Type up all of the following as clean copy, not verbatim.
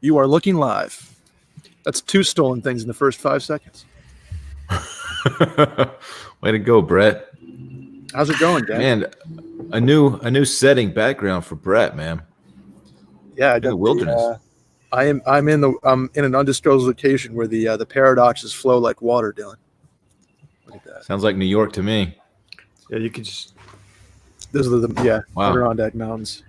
You are looking live. That's 2 stolen things in the first 5 seconds. Way to go, Brett. How's it going, Dan? Man, a new setting background for Brett, man. Yeah, I In got the wilderness. I'm in an undisclosed location where the paradoxes flow like water, Dylan. Look at that. Sounds like New York to me. Yeah, you could just. Those are the Wow. Adirondack Mountains.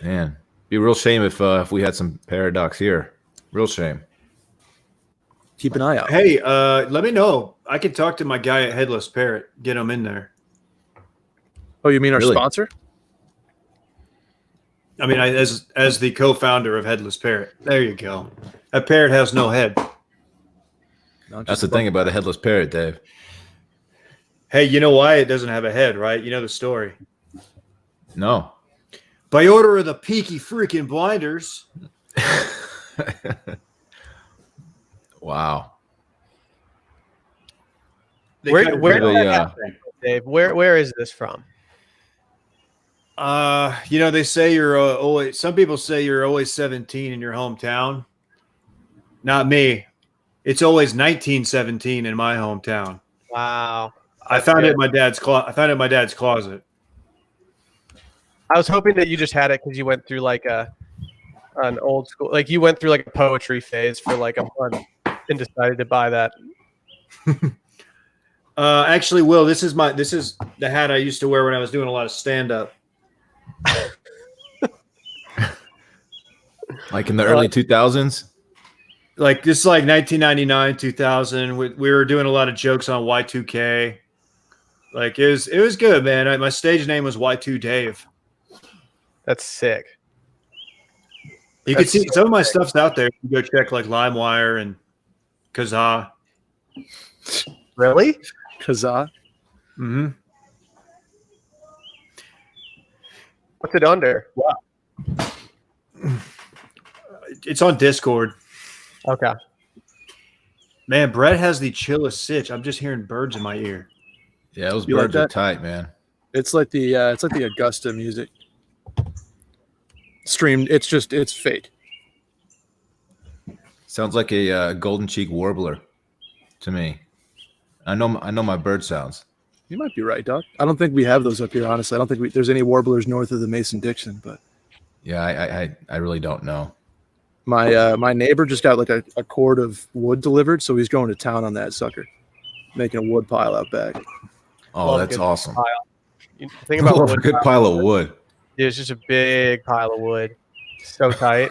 Man, be a real shame if we had some paradox here. Real shame. Keep an eye out. Hey, let me know. I can talk to my guy at Headless Parrot. Get him in there. Oh, you mean our Really? sponsor? I mean, as the co-founder of Headless Parrot. There you go. That parrot has no head. That's the thing about a headless parrot, Dave. Hey, you know why it doesn't have a head, right? You know the story. No. By order of the Peaky freaking Blinders. Wow. Where kind of did really, that happen, Dave? Where is this from? They say you're always. Some people say you're always 17 in your hometown. Not me. It's always 1917 in my hometown. Wow. I found it in my dad's closet. I was hoping that you just had it because you went through like an old school, like you went through like a poetry phase for like a month and decided to buy that. Actually, Will, this is the hat I used to wear when I was doing a lot of stand-up. Like in the early 2000s? Like this is like 1999, 2000. We were doing a lot of jokes on Y2K. Like it was good, man. My stage name was Y2 Dave. That's sick. You can see some of my stuff's out there. You go check like LimeWire and Kazaa. Really? Kazaa. Mm-hmm. What's it under? It's on Discord. Okay. Man, Brett has the chillest sitch. I'm just hearing birds in my ear. Yeah, those You like birds are that? tight, man. It's like the Augusta music. Streamed. It's fake. Sounds like a golden cheek warbler to me. I know my bird sounds. You might be right, Doc. I don't think we have those up here, honestly. I don't think there's any warblers north of the Mason-Dixon, but Yeah, I really don't know. my neighbor just got like a cord of wood delivered, so he's going to town on that sucker, making a wood pile out back. Oh, Love a that's good awesome. pile. You think about Love a wood good pile of wood. Dude, it's just a big pile of wood. So tight.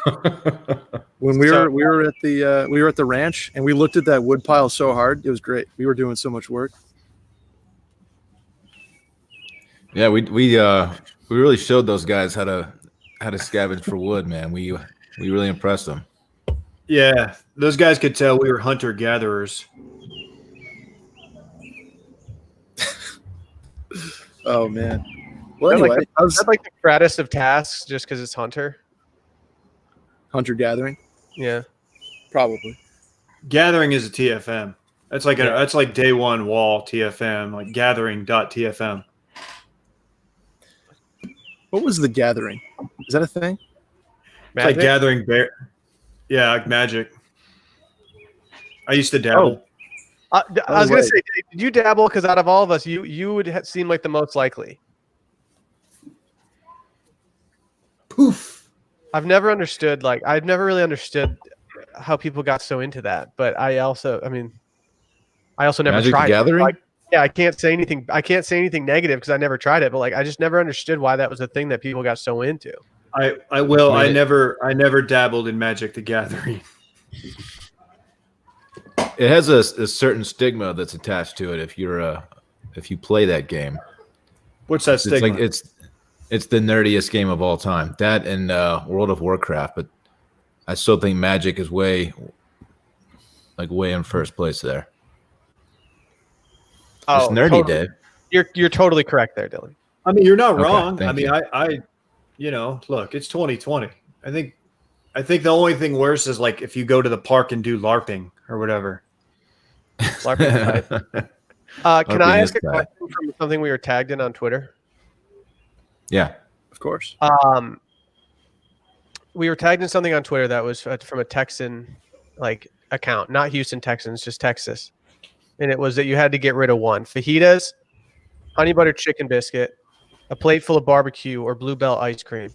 When we were at the ranch and we looked at that wood pile so hard, it was great. We were doing so much work. Yeah, we really showed those guys how to scavenge for wood, man. We really impressed them. Yeah, those guys could tell we were hunter gatherers. Oh man. Well, Is that anyway, is that like the gratis of tasks just because it's hunter? hunter gathering, Yeah. probably. Gathering is a TFM. That's like that's like day one wall TFM, like gathering.tfm. What was the gathering? Is that a thing? It's like gathering bear. Yeah, like magic. I used to dabble. I was gonna say, did you dabble? Because out of all of us, you would seem like the most likely. Poof. I've never really understood how people got so into that. But I also never Magic the tried Gathering? it. I can't say anything. I can't say anything negative because I never tried it. But like, I just never understood why that was a thing that people got so into. I will. I never dabbled in Magic the Gathering. It has a certain stigma that's attached to it if you play that game. What's that stigma? It's the nerdiest game of all time. That and World of Warcraft, but I still think Magic is way in first place there. It's nerdy, totally. Dave. You're totally correct there, Dylan. I mean, you're not Okay, wrong. thank I mean, you. Look, it's 2020. I think the only thing worse is like if you go to the park and do LARPing or whatever. LARPing. Can I ask a question from something we were tagged in on Twitter? Yeah, Of course. we were tagged in something on Twitter that was from a Texan account, not Houston Texans, just Texas, and it was that you had to get rid of one: fajitas, honey butter chicken biscuit, a plate full of barbecue, or Bluebell ice cream.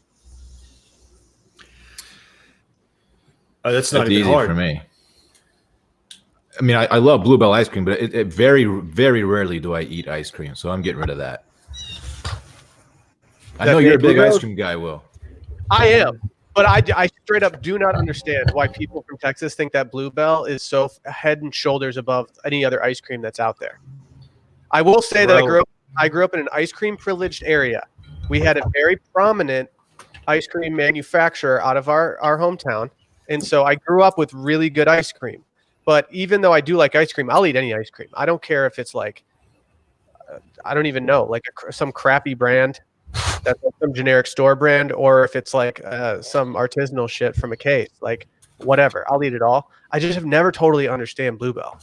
That's not That's even easy hard for me. I mean, I love Bluebell ice cream, but it very, very rarely do I eat ice cream, so I'm getting rid of that. I know you're a big ice cream guy, Will. I am, but I straight up do not understand why people from Texas think that Bluebell is so head and shoulders above any other ice cream that's out there. I will say that I grew up in an ice cream privileged area. We had a very prominent ice cream manufacturer out of our hometown, and so I grew up with really good ice cream. But even though I do like ice cream, I'll eat any ice cream. I don't care if it's like, I don't even know, like some crappy brand, that's like some generic store brand, or if it's like some artisanal shit from a case, like whatever. I'll eat it all. I just have never totally understand Bluebell.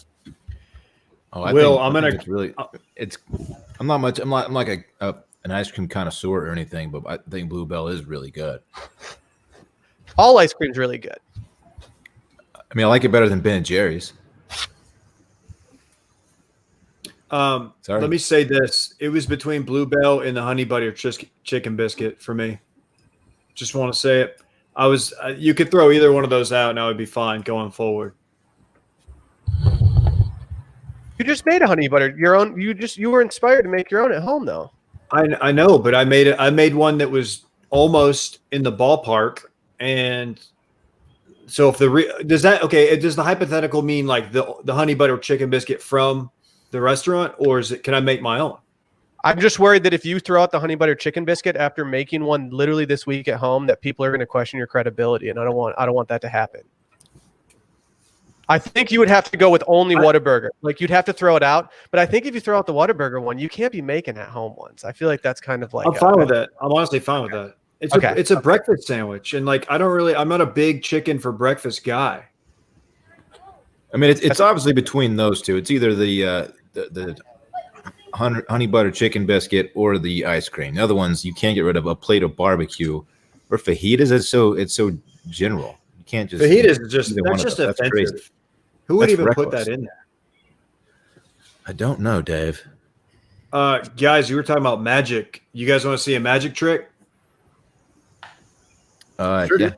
Oh, I Will, think it's really, I'm not much, I'm like an ice cream connoisseur or anything, but I think Bluebell is really good. All ice cream's really good. I mean, I like it better than Ben & Jerry's. Let me say this. It was between Bluebell and the honey butter chicken biscuit for me. Just want to say it. You could throw either one of those out and I would be fine going forward. You just made a honey butter, your own. You were inspired to make your own at home though. I know, but I made one that was almost in the ballpark. And so if does the hypothetical mean like the honey butter chicken biscuit from the restaurant, or can I make my own? I'm just worried that if you throw out the honey butter chicken biscuit after making one literally this week at home, that people are going to question your credibility, and I don't want that to happen. I think you would have to go with only Whataburger. Like you'd have to throw it out, but I think if you throw out the Whataburger one, you can't be making at home ones. I feel like that's kind of like I'm fine with that. I'm honestly fine with that. It's a breakfast sandwich, and like I'm not a big chicken for breakfast guy. I mean, it's obviously between those two. It's either the honey butter chicken biscuit or the ice cream. The other ones you can't get rid of. A plate of barbecue or fajitas. It's so general. You can't just fajitas is just offensive. Crazy. Who would That's even reckless. put that in there? I don't know, Dave. Guys, you were talking about magic. You guys want to see a magic trick? Sure. Yeah.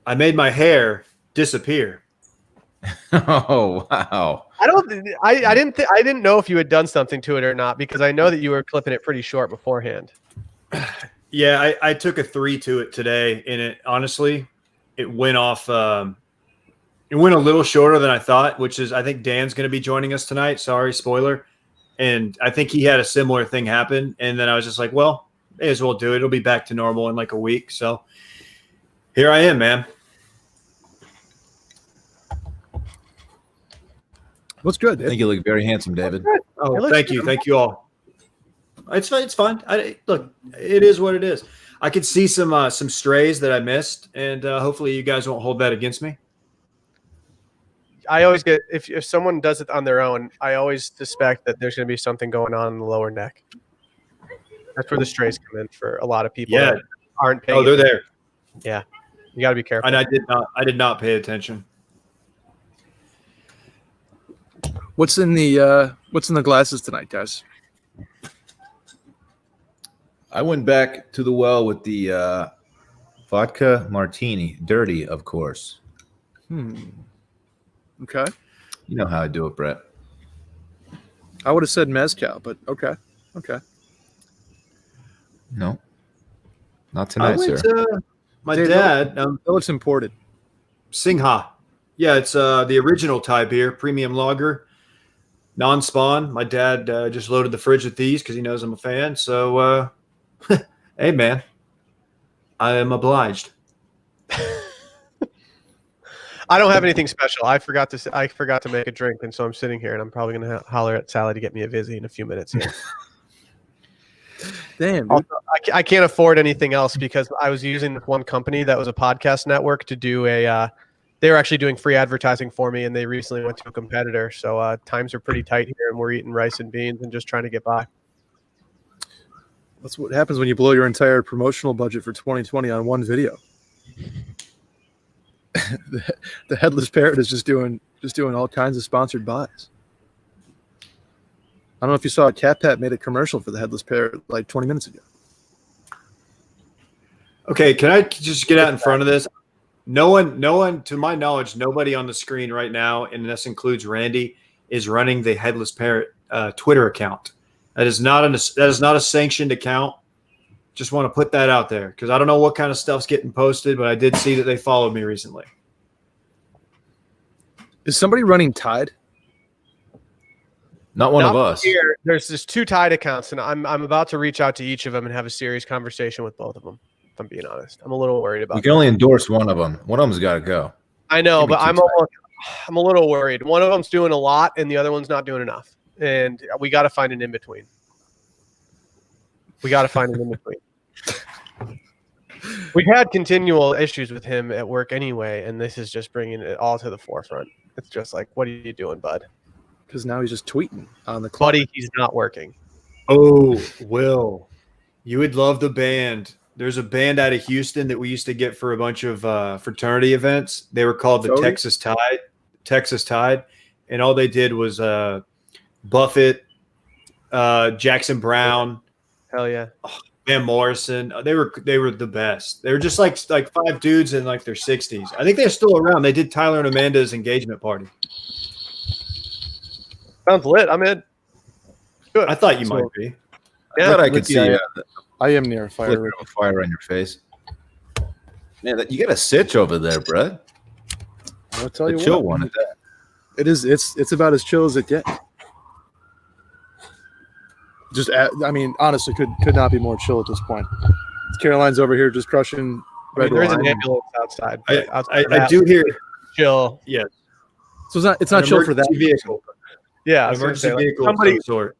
I made my hair disappear. Oh wow! I didn't know if you had done something to it or not, because I know that you were clipping it pretty short beforehand. Yeah, I took a 3 to it today, and it honestly, it went off. It went a little shorter than I thought, which is I think Dan's going to be joining us tonight. Sorry, spoiler. And I think he had a similar thing happen, and then I was just like, well, may as well do it. It'll be back to normal in like a week. So here I am, man. What's good? I think you look very handsome, David. Oh, thank you. Thank you all. It's fine. Look, it is what it is. I could see some strays that I missed, and hopefully you guys won't hold that against me. I always get, if someone does it on their own, I always suspect that there's going to be something going on in the lower neck. That's where the strays come in for a lot of people that aren't paying. Oh, they're there. Yeah. You got to be careful. And I did not pay attention. What's in the glasses tonight, guys? I went back to the well with the vodka martini, dirty, of course. Okay. You know how I do it, Brett. I would have said mezcal, but okay. No, not tonight, sir. My Dave, dad. That looks imported. Singha. Yeah, it's the original Thai beer, premium lager, non-spawn. My dad just loaded the fridge with these because he knows I'm a fan. So, hey, man, I am obliged. I don't have anything special. I forgot to make a drink, and so I'm sitting here, and I'm probably going to holler at Sally to get me a Vizzy in a few minutes here. Damn, dude. Also, I can't afford anything else because I was using one company that was a podcast network to do they were actually doing free advertising for me, and they recently went to a competitor. So times are pretty tight here, and we're eating rice and beans and just trying to get by. That's what happens when you blow your entire promotional budget for 2020 on one video. The headless parrot is just doing all kinds of sponsored buys. I don't know if you saw Cat Pat made a commercial for the headless parrot like 20 minutes ago. Okay, can I just get out in front of this? No one, to my knowledge, nobody on the screen right now, and this includes Randy, is running the headless parrot Twitter account. That is not a sanctioned account. Just want to put that out there because I don't know what kind of stuff's getting posted, but I did see that they followed me recently. Is somebody running Tide? Not one of us. Here, there's just 2 Tide accounts, and I'm about to reach out to each of them and have a serious conversation with both of them. If I'm being honest, I'm a little worried about. You can only endorse one of them. One of them's got to go. I know, but I'm a little worried. One of them's doing a lot, and the other one's not doing enough. And we got to find an in between. We had continual issues with him at work anyway, and this is just bringing it all to the forefront. It's just like, what are you doing, bud? Because now he's just tweeting on the clock. Buddy, he's not working. Oh, Will, you would love the band. There's a band out of Houston that we used to get for a bunch of fraternity events. They were called the Texas Tide, and all they did was Buffett, Jackson Brown, hell yeah, Van Morrison. They were the best. They were just like 5 dudes in like their 60s. I think they're still around. They did Tyler and Amanda's engagement party. sounds lit. I'm in. Good. I thought you might be. I thought I could see I am near a fire. fire on your face. Man, you got a sitch over there, Brett. I'll tell you chill what. one at that. It is. It's about as chill as it gets. Just, I mean, honestly, could not be more chill at this point. Caroline's over here just crushing red There's wine. an ambulance outside. I do hear. Chill. Yeah. So it's not chill for that. Vehicle. Yeah, Emergency like, vehicle of some sort.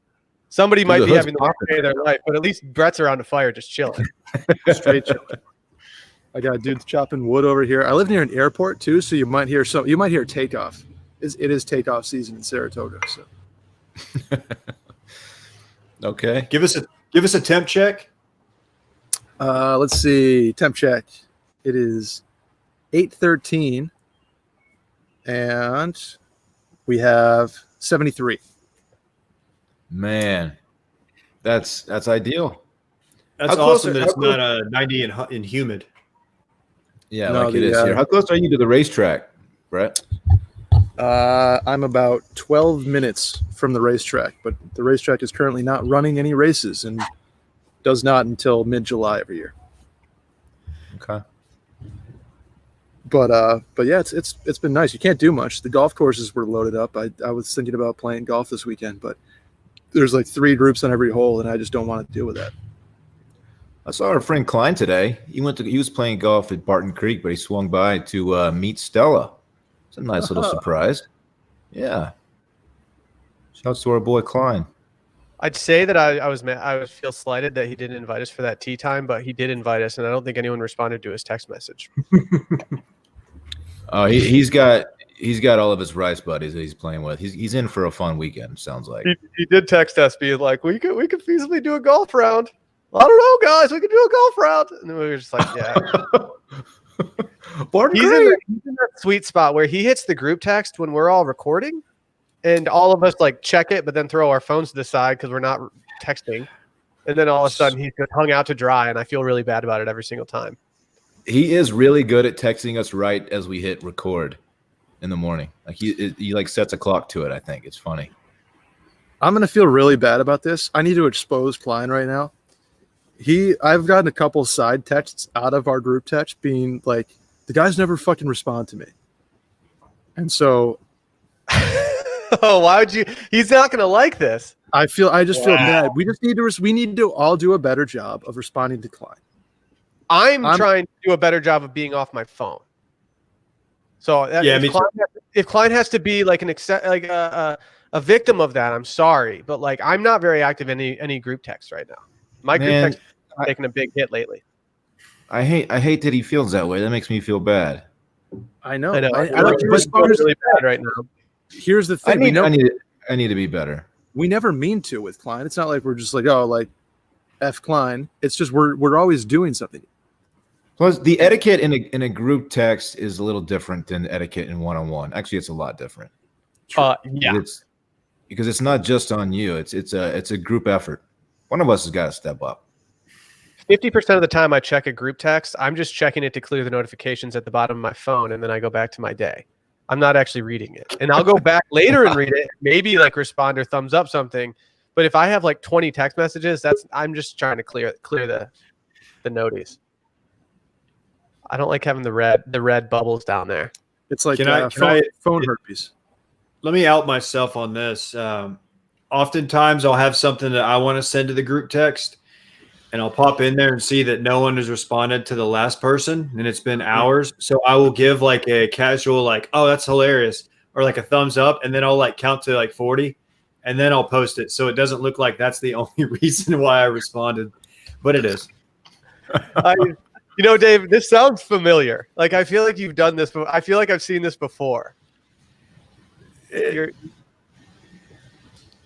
somebody might Dude, be the hood's having the worst day of their life, but at least Brett's around a fire just chilling. Straight chill. I got dudes chopping wood over here. I live near an airport too, so you might hear takeoff. It is takeoff season in Saratoga. So Okay. Give us a temp check. let's see. Temp check. It is 8:13, and we have 73. Man, that's ideal. That's How close awesome are- that how it's close- not 90 and humid. Yeah, No, like it the, is here. How close are you to the racetrack, Brett? I'm about 12 minutes from the racetrack, but the racetrack is currently not running any races and does not until mid-July every year. Okay. But yeah, it's been nice. You can't do much. The golf courses were loaded up. I was thinking about playing golf this weekend, but there's like 3 groups on every hole, and I just don't want to deal with that. I saw our friend Klein today. He was playing golf at Barton Creek, but he swung by to meet Stella. It's a nice little surprise. Yeah. Shouts to our boy Klein. I'd say that I feel slighted that he didn't invite us for that tea time, but he did invite us, and I don't think anyone responded to his text message. Oh, he's got all of his rice buddies that he's playing with. He's in for a fun weekend. Sounds like. He did text us, being like, "We could feasibly do a golf round." I don't know, guys. We could do a golf round, and then we were just like, "Yeah." He's in that sweet spot where he hits the group text when we're all recording, and all of us like check it, but then throw our phones to the side because we're not texting, and then all of a sudden he's just hung out to dry, and I feel really bad about it every single time. He is really good at texting us right as we hit record in the morning. Like he like sets a clock to it. I think it's funny. I'm gonna feel really bad about this. I need to expose Klein right now. I've gotten a couple side texts out of our group text being like, the guys never fucking respond to me. And so Oh, why would you? He's not going to like this. I just feel bad. We need to all do a better job of responding to Klein. I'm trying to do a better job of being off my phone. So if Klein has to be like a victim of that, I'm sorry, but like I'm not very active in any group text right now. My group text is taking a big hit lately. I hate that he feels that way. That makes me feel bad. I know. I like to respond really bad right now. Here's the thing. I need to be better. We never mean to with Klein. It's not like we're just like, oh, like F Klein. It's just we're always doing something. Plus, the etiquette in a group text is a little different than etiquette in one-on-one. Actually, it's a lot different. Yeah. Because it's not just on you. It's a group effort. One of us has got to step up. 50% of the time I check a group text, I'm just checking it to clear the notifications at the bottom of my phone, and then I go back to my day. I'm not actually reading it. And I'll go back later and read it, maybe like respond or thumbs up something. But if I have like 20 text messages, I'm just trying to clear the noties. I don't like having the red bubbles down there. It's like phone herpes. Let me out myself on this. Oftentimes I'll have something that I want to send to the group text, and I'll pop in there and see that no one has responded to the last person, and it's been hours. So I will give like a casual, like, oh, that's hilarious, or like a thumbs up, and then I'll like count to like 40, and then I'll post it. So it doesn't look like that's the only reason why I responded, but it is. You know, Dave, this sounds familiar. Like, I feel like you've done this. I feel like I've seen this before. Hey,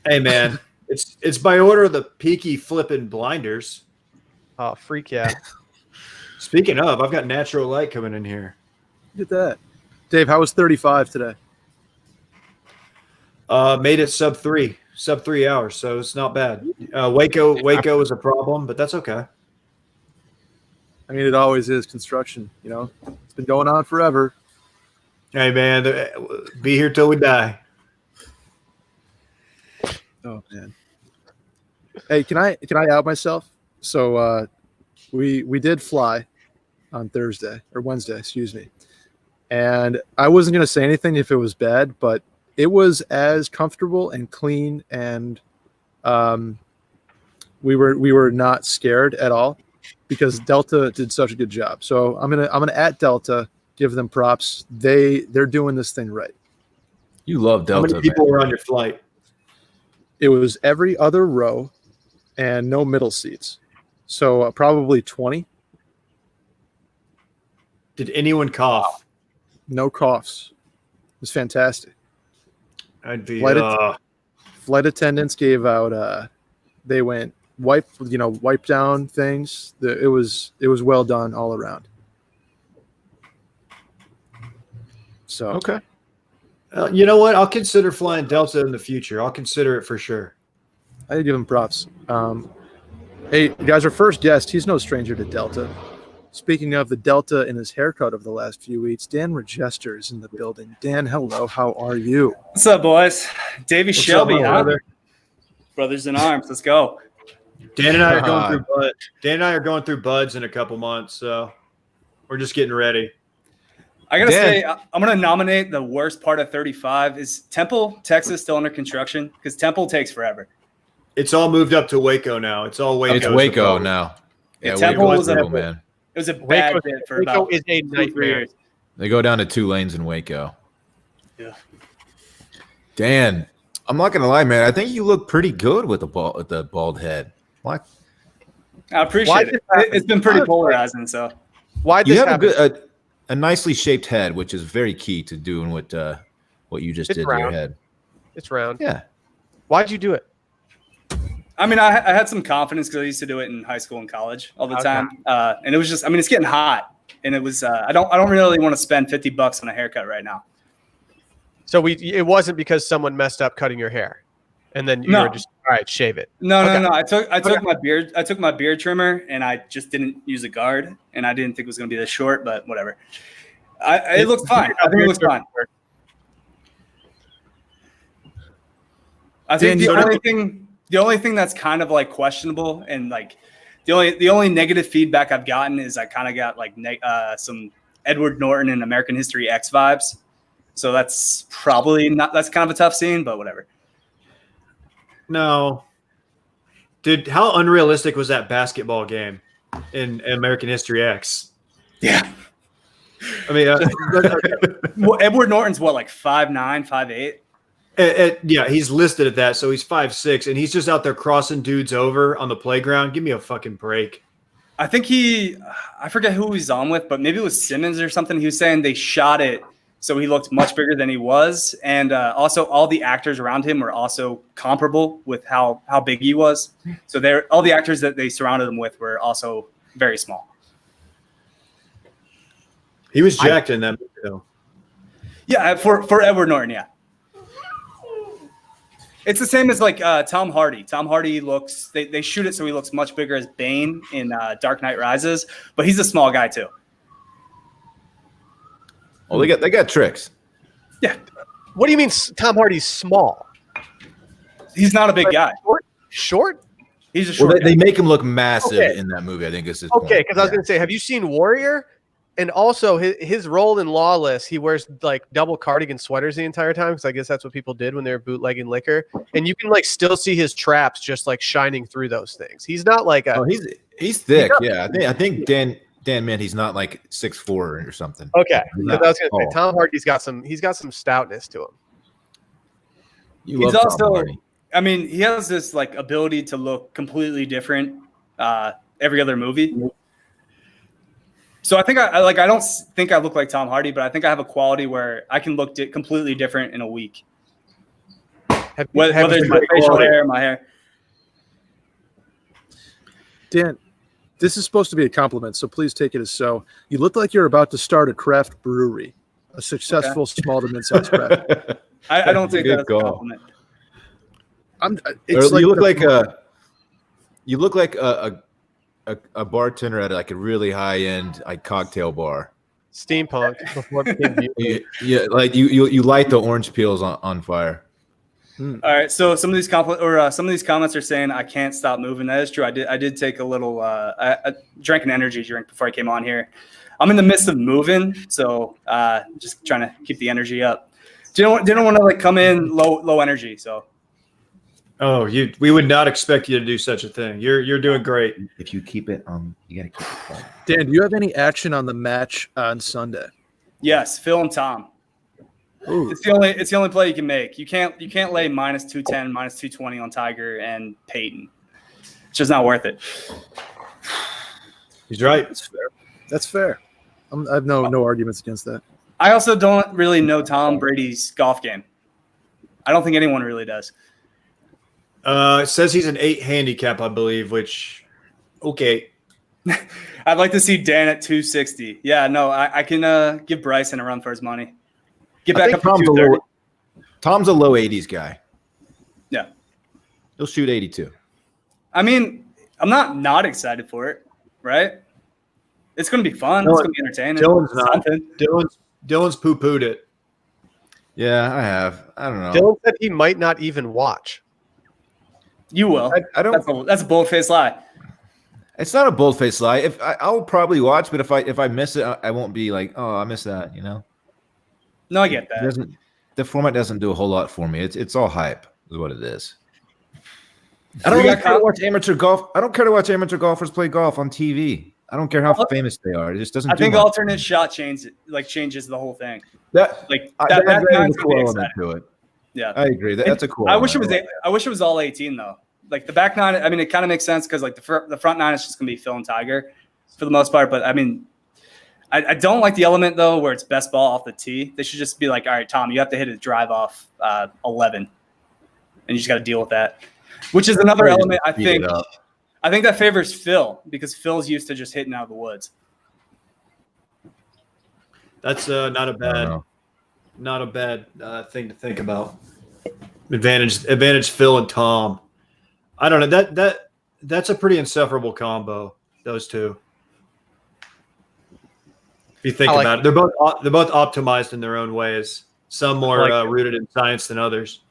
man, it's by order of the Peaky Flippin' Blinders. Oh, freak yeah. Speaking of, I've got natural light coming in here. Look at that. Dave, how was 35 today? Made it sub 3 hours, so it's not bad. Waco is a problem, but that's okay. I mean, it always is construction, you know. It's been going on forever. Hey, man, be here till we die. Oh, man. Hey, can I out myself? So we did fly on Wednesday, excuse me. And I wasn't going to say anything if it was bad, but it was as comfortable and clean, and we were not scared at all because Delta did such a good job. So I'm gonna at Delta, give them props. They're doing this thing right. You love Delta. How many people were on your flight? It was every other row and no middle seats. So probably 20. Did anyone cough? No coughs. It was fantastic. I'd be flight attendants gave out they went wipe down things. It was well done all around. So okay. You know what? I'll consider flying Delta in the future. I'll consider it for sure. I give him props. Hey, guys, our first guest, he's no stranger to Delta. Speaking of the Delta in his haircut over the last few weeks, Dan Regester is in the building. Dan, hello. How are you? What's up, boys? Davey Shelby, brother? Brothers in arms. Let's go. Dan and I are going through buds in a couple months, so we're just getting ready. I gotta say, I'm gonna nominate the worst part of 35. Is Temple, Texas, still under construction? Because Temple takes forever. It's all moved up to Waco now. It's all Waco. It's Waco now. Yeah, Temple was man. It was a bad bit for Waco about is a 2-3 years. They go down to 2 lanes in Waco. Yeah. Dan, I'm not gonna lie, man. I think you look pretty good with the bald head. What? I appreciate it. It's been pretty polarizing. So why you this have happen? a nicely shaped head, which is very key to doing what you just did to your head. It's round. Yeah. Why'd you do it? I mean, I had some confidence because I used to do it in high school and college all the time, and it was just. I mean, it's getting hot, and it was. I don't really want to spend $50 on a haircut right now. So it wasn't because someone messed up cutting your hair, and then you were just all right, shave it. No. I took my beard. I took my beard trimmer, and I just didn't use a guard, and I didn't think it was going to be this short, but whatever. It looks fine. I think it looks fine. I think the only thing that's kind of like questionable and like the only negative feedback I've gotten is I kind of got like some Edward Norton and American History X vibes. So that's probably not. That's kind of a tough scene, but whatever. No, dude, how unrealistic was that basketball game in American History X? Yeah, I mean, Edward Norton's what, like 5'9", 5'8"? Yeah, he's listed at that, so he's 5'6", and he's just out there crossing dudes over on the playground. Give me a fucking break. I think I forget who he's on with, but maybe it was Simmons or something. He was saying they shot it so he looked much bigger than he was, and also all the actors around him were also comparable with how big he was. So all the actors that they surrounded him with were also very small. He was jacked in that movie, though. Yeah, for Edward Norton, yeah. It's the same as like Tom Hardy. Tom Hardy looks they shoot it so he looks much bigger as Bane in Dark Knight Rises, but he's a small guy too. Oh, they got tricks. Yeah, What do you mean Tom Hardy's small? he's not a big guy. Short? He's a short. Well, they guy. make him look massive Okay. in that movie. I think is his Okay, point. because I was going to say, have you seen Warrior? And also his role in Lawless, he wears like double cardigan sweaters the entire time because I guess that's what people did when they were bootlegging liquor. And you can like still see his traps just like shining through those things. He's not like a Oh, he's thick. Yeah, I think Dan meant he's not like 6'4" or something. okay. He's 'Cause not I was going to say tall. Tom Hardy's got some stoutness to him. You He's love Tom also, Hardy. I mean, he has this like ability to look completely different every other movie. So I think I don't think I look like Tom Hardy, but I think I have a quality where I can look completely different in a week. Whether it's my facial hair, my hair. Dan, this is supposed to be a compliment, so please take it as so. You look like you're about to start a craft brewery, a successful small to mid-sized craft. I don't think Good that's a call. compliment. It's Or like you look like a bartender at like a really high end like cocktail bar. Steampunk before it became beauty. Yeah, like you light the orange peels on fire. All right, so some of these comments are saying I can't stop moving. That is true. I did take a little. I drank an energy drink before I came on here. I'm in the midst of moving, so just trying to keep the energy up. Didn't want to like come in low energy. So Oh, we would not expect you to do such a thing. You're doing great. If you keep it you gotta keep it calm. Dan, do you have any action on the match on Sunday? yes, Phil and Tom. Ooh. It's the only play you can make. You can't lay minus 210, minus 220 on Tiger and Peyton. It's just not worth it. He's right. That's fair. I have no arguments against that. I also don't really know Tom Brady's golf game. I don't think anyone really does. It says he's an 8 handicap, I believe, which, okay. I'd like to see Dan at 260. Yeah, no, I can give Bryson a run for his money. Get back up to 230. Tom's a low 80s guy. Yeah. He'll shoot 82. I mean, I'm not excited for it, right? It's going to be fun. It's going to be entertaining. Dylan's not. Something. Dylan's poo-pooed it. Yeah, I have. I don't know. Dylan said he might not even watch. You will. I don't. That's a bold-faced lie. It's not a bold-faced lie. I'll probably watch, but if I miss it, I won't be like, oh, I missed that. You know. No, I get that. The format doesn't do a whole lot for me. It's all hype, is what it is. I You don't got care to watch amateur golf. I don't care to watch amateur golfers play golf on TV. I don't care how famous they are. It just doesn't. I think do much. alternate shot changes the whole thing. That Like that's that's a gonna cool be element exciting. to it. Yeah. I agree. That's a cool. I wish it element. was. I wish it was all 18 though. Like the back nine. I mean, it kind of makes sense because like the front nine is just gonna be Phil and Tiger for the most part. But I mean, I don't like the element though where it's best ball off the tee. They should just be like, all right, Tom, you have to hit a drive off 11, and you just got to deal with that. Which is another Just element I beat think. it up. I think that favors Phil because Phil's used to just hitting out of the woods. That's not a know. bad thing to think about. Advantage Phil and Tom. I don't know that's a pretty insufferable combo. Those two. If you think about it, they're both optimized in their own ways. Some more rooted in science than others.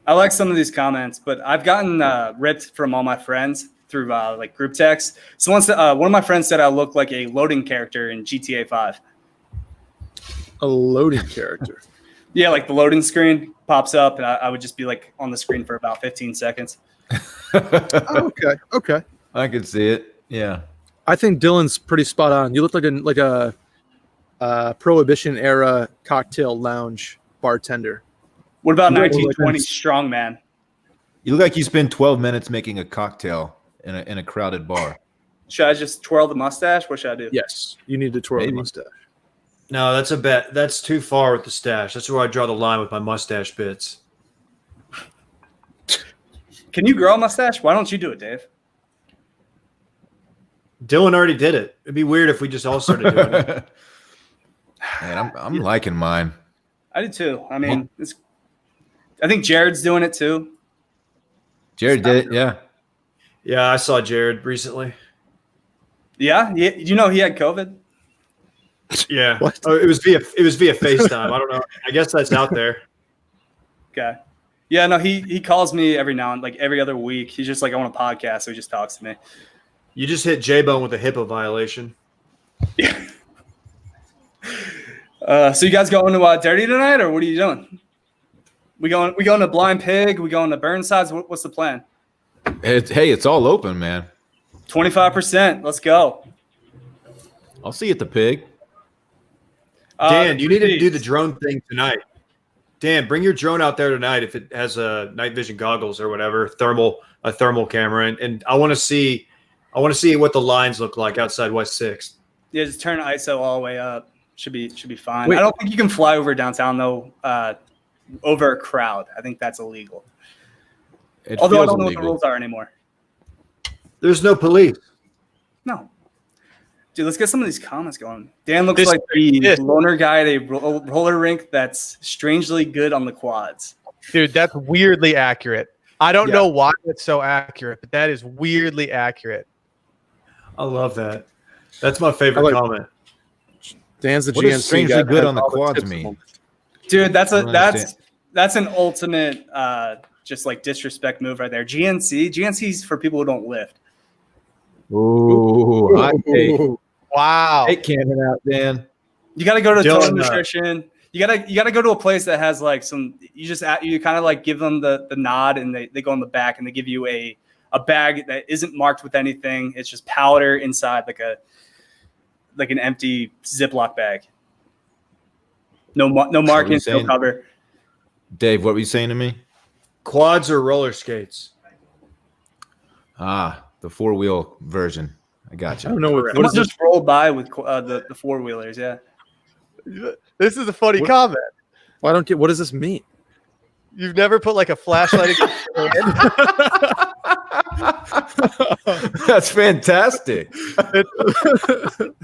I like some of these comments, but I've gotten ripped from all my friends through like group text. So once one of my friends said I look like a loading character in GTA 5. A loading character. Yeah, like the loading screen pops up, and I would just be like on the screen for about 15 seconds. Oh, okay. I could see it. Yeah. I think Dylan's pretty spot on. You look like a Prohibition era cocktail lounge bartender. What about You look 1920 like- strongman? You look like you spend 12 minutes making a cocktail in a crowded bar. Should I just twirl the mustache? What should I do? Yes, you need to twirl the Maybe. mustache. No, that's a bet. That's too far with the stash. That's where I draw the line with my mustache bits. Can you grow a mustache? Why don't you do it, Dave? Dylan already did it. It'd be weird if we just all started doing it. Man, I'm liking mine. I do too. I mean, I think Jared's doing it too. Jared did it, yeah. Yeah, I saw Jared recently. Yeah, did you know he had COVID? Yeah. What? Oh, it was via FaceTime. I don't know. I guess that's out there. Okay. Yeah, no, he calls me every now and like every other week. He's just like, I want a podcast, so he just talks to me. You just hit J-Bone with a HIPAA violation. Yeah. So you guys going to Dirty tonight, or what are you doing? We going to Blind Pig? We going to Burnsides? What's the plan? It's all open, man. 25%. Let's go. I'll see you at the pig. Dan, you need to do the drone thing tonight. Dan, bring your drone out there tonight if it has a night vision goggles or whatever, a thermal camera, and I want to see what the lines look like outside West 6th. Yeah, just turn ISO all the way up. Should be fine. Wait. I don't think you can fly over downtown though. Over a crowd, I think that's illegal. Although I don't know what the rules are anymore. There's no police. No. Dude, let's get some of these comments going. Dan looks like the loner guy at a roller rink that's strangely good on the quads. Dude, that's weirdly accurate. I don't know why it's so accurate, but that is weirdly accurate. I love that. That's my favorite comment. Dan's the What GNC does strangely guy good that on the has all quads tips mean? on. Dude, that's an ultimate just like disrespect move right there. GNC's for people who don't lift. Ooh, hot take. Wow. Take Cannon out, Dan. You got to go to Dylan, Total Nutrition. You gotta go to a place that has like you kind of like give them the nod, and they go in the back and they give you a bag that isn't marked with anything. It's just powder inside like an empty Ziploc bag. No markings, no cover. Dave, what were you saying to me? Quads or roller skates? Ah, the 4-wheel version. I got I you. don't know what Someone is this? just rolled by with the 4-wheelers, yeah. This is a funny comment. Well, I don't get. What does this mean? You've never put like a flashlight against your hand? That's fantastic.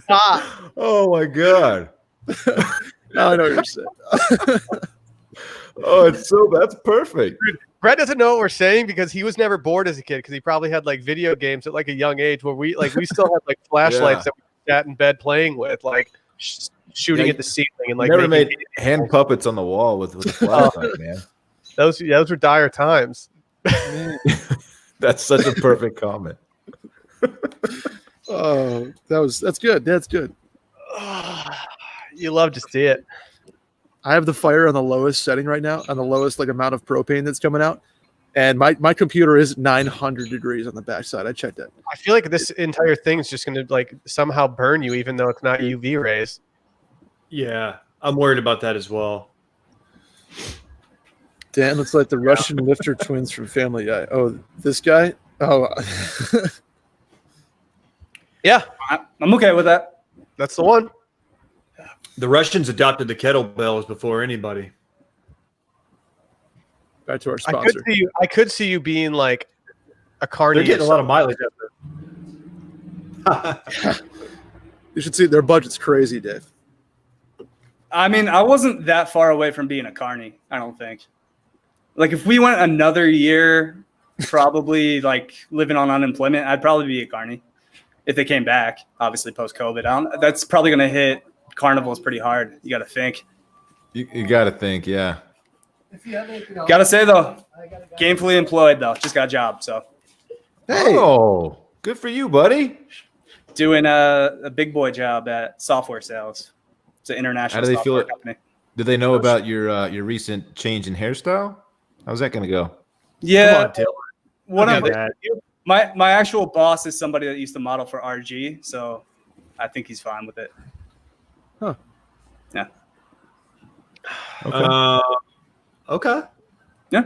Ah, Oh my god. Now I know what you're saying. Oh, that's perfect. Brett doesn't know what we're saying because he was never bored as a kid because he probably had like video games at like a young age where we still had like flashlights that we sat in bed playing with, like shooting Yeah, at the ceiling and like Never made making hand puppets on the wall with a flashlight, man. those were dire times. That's such a perfect comment. Oh, that's good. That's good. You love to see it. I have the fire on the lowest setting right now, on the lowest like amount of propane that's coming out, and my computer is 900 degrees on the backside. I checked it. I feel like this entire thing is just going to like somehow burn you, even though it's not UV rays. Yeah, I'm worried about that as well. Dan looks like the Russian lifter twins from Family Guy. Oh, this guy? Oh, Yeah, I'm okay with that. That's the one. The Russians adopted the kettlebells before anybody. back to our I could sponsor. see you being like a carny. They're getting a lot of mileage out there. You should see their budget's crazy, Dave. I mean, I wasn't that far away from being a carny, I don't think. Like, if we went another year, probably like living on unemployment, I'd probably be a carny if they came back, obviously post-COVID. That's probably going to hit carnivals pretty hard. You got to think. You got to think, yeah. Got to say, though, gainfully employed, though. Just got a job, so. Hey, Oh, good for you, buddy. Doing a big boy job at software sales. It's an international How do they feel software it? company. Did they know about your recent change in hairstyle? How's that going to go? Yeah. Come on, Taylor. One Look of at the, that. my actual boss is somebody that used to model for RG, so I think he's fine with it. Huh. Yeah. Okay. Yeah.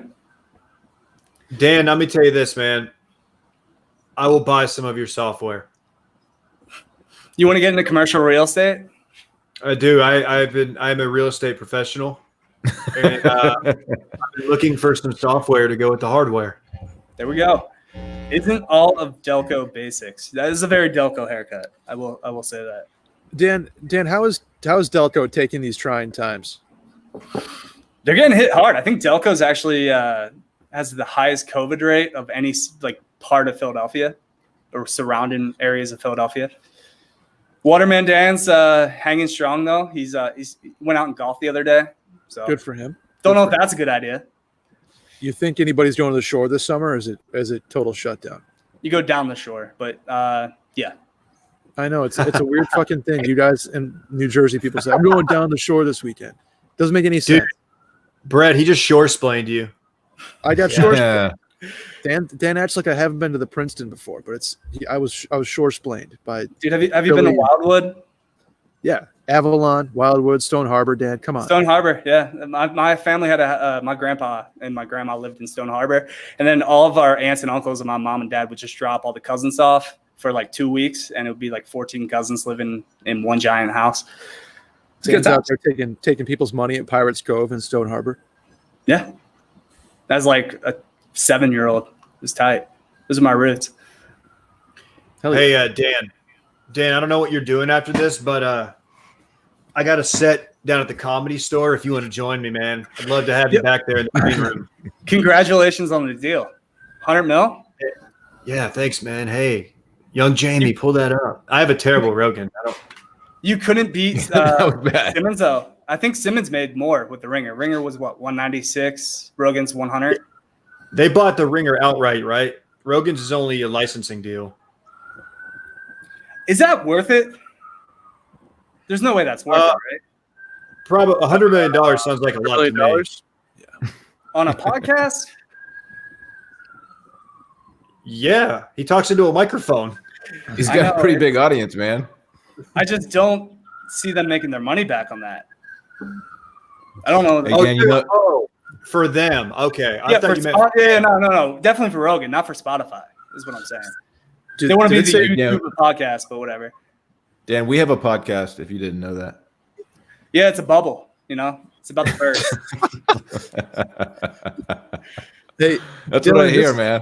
Dan, let me tell you this, man. I will buy some of your software. You want to get into commercial real estate? I do. I'm a real estate professional, and I've been looking for some software to go with the hardware. There we go. Isn't all of Delco basics? That is a very Delco haircut. I will say that. Dan, how is Delco taking these trying times? They're getting hit hard. I think Delco's actually has the highest COVID rate of any like part of Philadelphia or surrounding areas of Philadelphia. Waterman Dan's hanging strong though. He went out and golfed the other day. So Good for him. don't know if that's a good idea. You think anybody's going to the shore this summer, or is it total shutdown? You go down the shore, but yeah. I know it's a weird fucking thing. You guys in New Jersey people say, I'm going down the shore this weekend. Doesn't make any sense. Brett, he just shore-splained you. I got shore. Yeah. Dan acts like I haven't been to the Princeton before, but I was shore-splaned by. Dude, have you been to Wildwood? Yeah, Avalon, Wildwood, Stone Harbor. Dan, come on. Stone Harbor, yeah. My family had my grandpa and my grandma lived in Stone Harbor, and then all of our aunts and uncles and my mom and dad would just drop all the cousins off for like 2 weeks, and it would be like 14 cousins living in one giant house. Dan's out there taking people's money at Pirates Cove in Stone Harbor. Yeah, that's like a 7-year-old. It was tight. Those are my roots. Hey, Dan, I don't know what you're doing after this, but I got a set down at the Comedy Store if you want to join me, man. I'd love to have you back there in the green room. Congratulations on the deal. 100 mil? Yeah, thanks, man. Hey, young Jamie, pull that up. I have a terrible Rogan. You couldn't beat That was bad. Simmons, though. I think Simmons made more with the Ringer. Ringer was what, 196? Rogan's 100? They bought the Ringer outright, right? Rogan's is only a licensing deal. Is that worth it? There's no way that's worth it, right? Probably $100 million sounds like a lot to me. Yeah. On a podcast? Yeah, he talks into a microphone. He's I got know, a pretty right? big audience, man. I just don't see them making their money back on that. I don't know. Again, you know, For them. Okay. I Yeah, thought for you meant no. Definitely for Rogan, not for Spotify, is what I'm saying. Did- They want to did be it the say- YouTube podcast, but whatever. Dan, we have a podcast. If you didn't know that. Yeah, it's a bubble. You know, it's about the birds. Hey, That's Dylan, what I hear, this- man.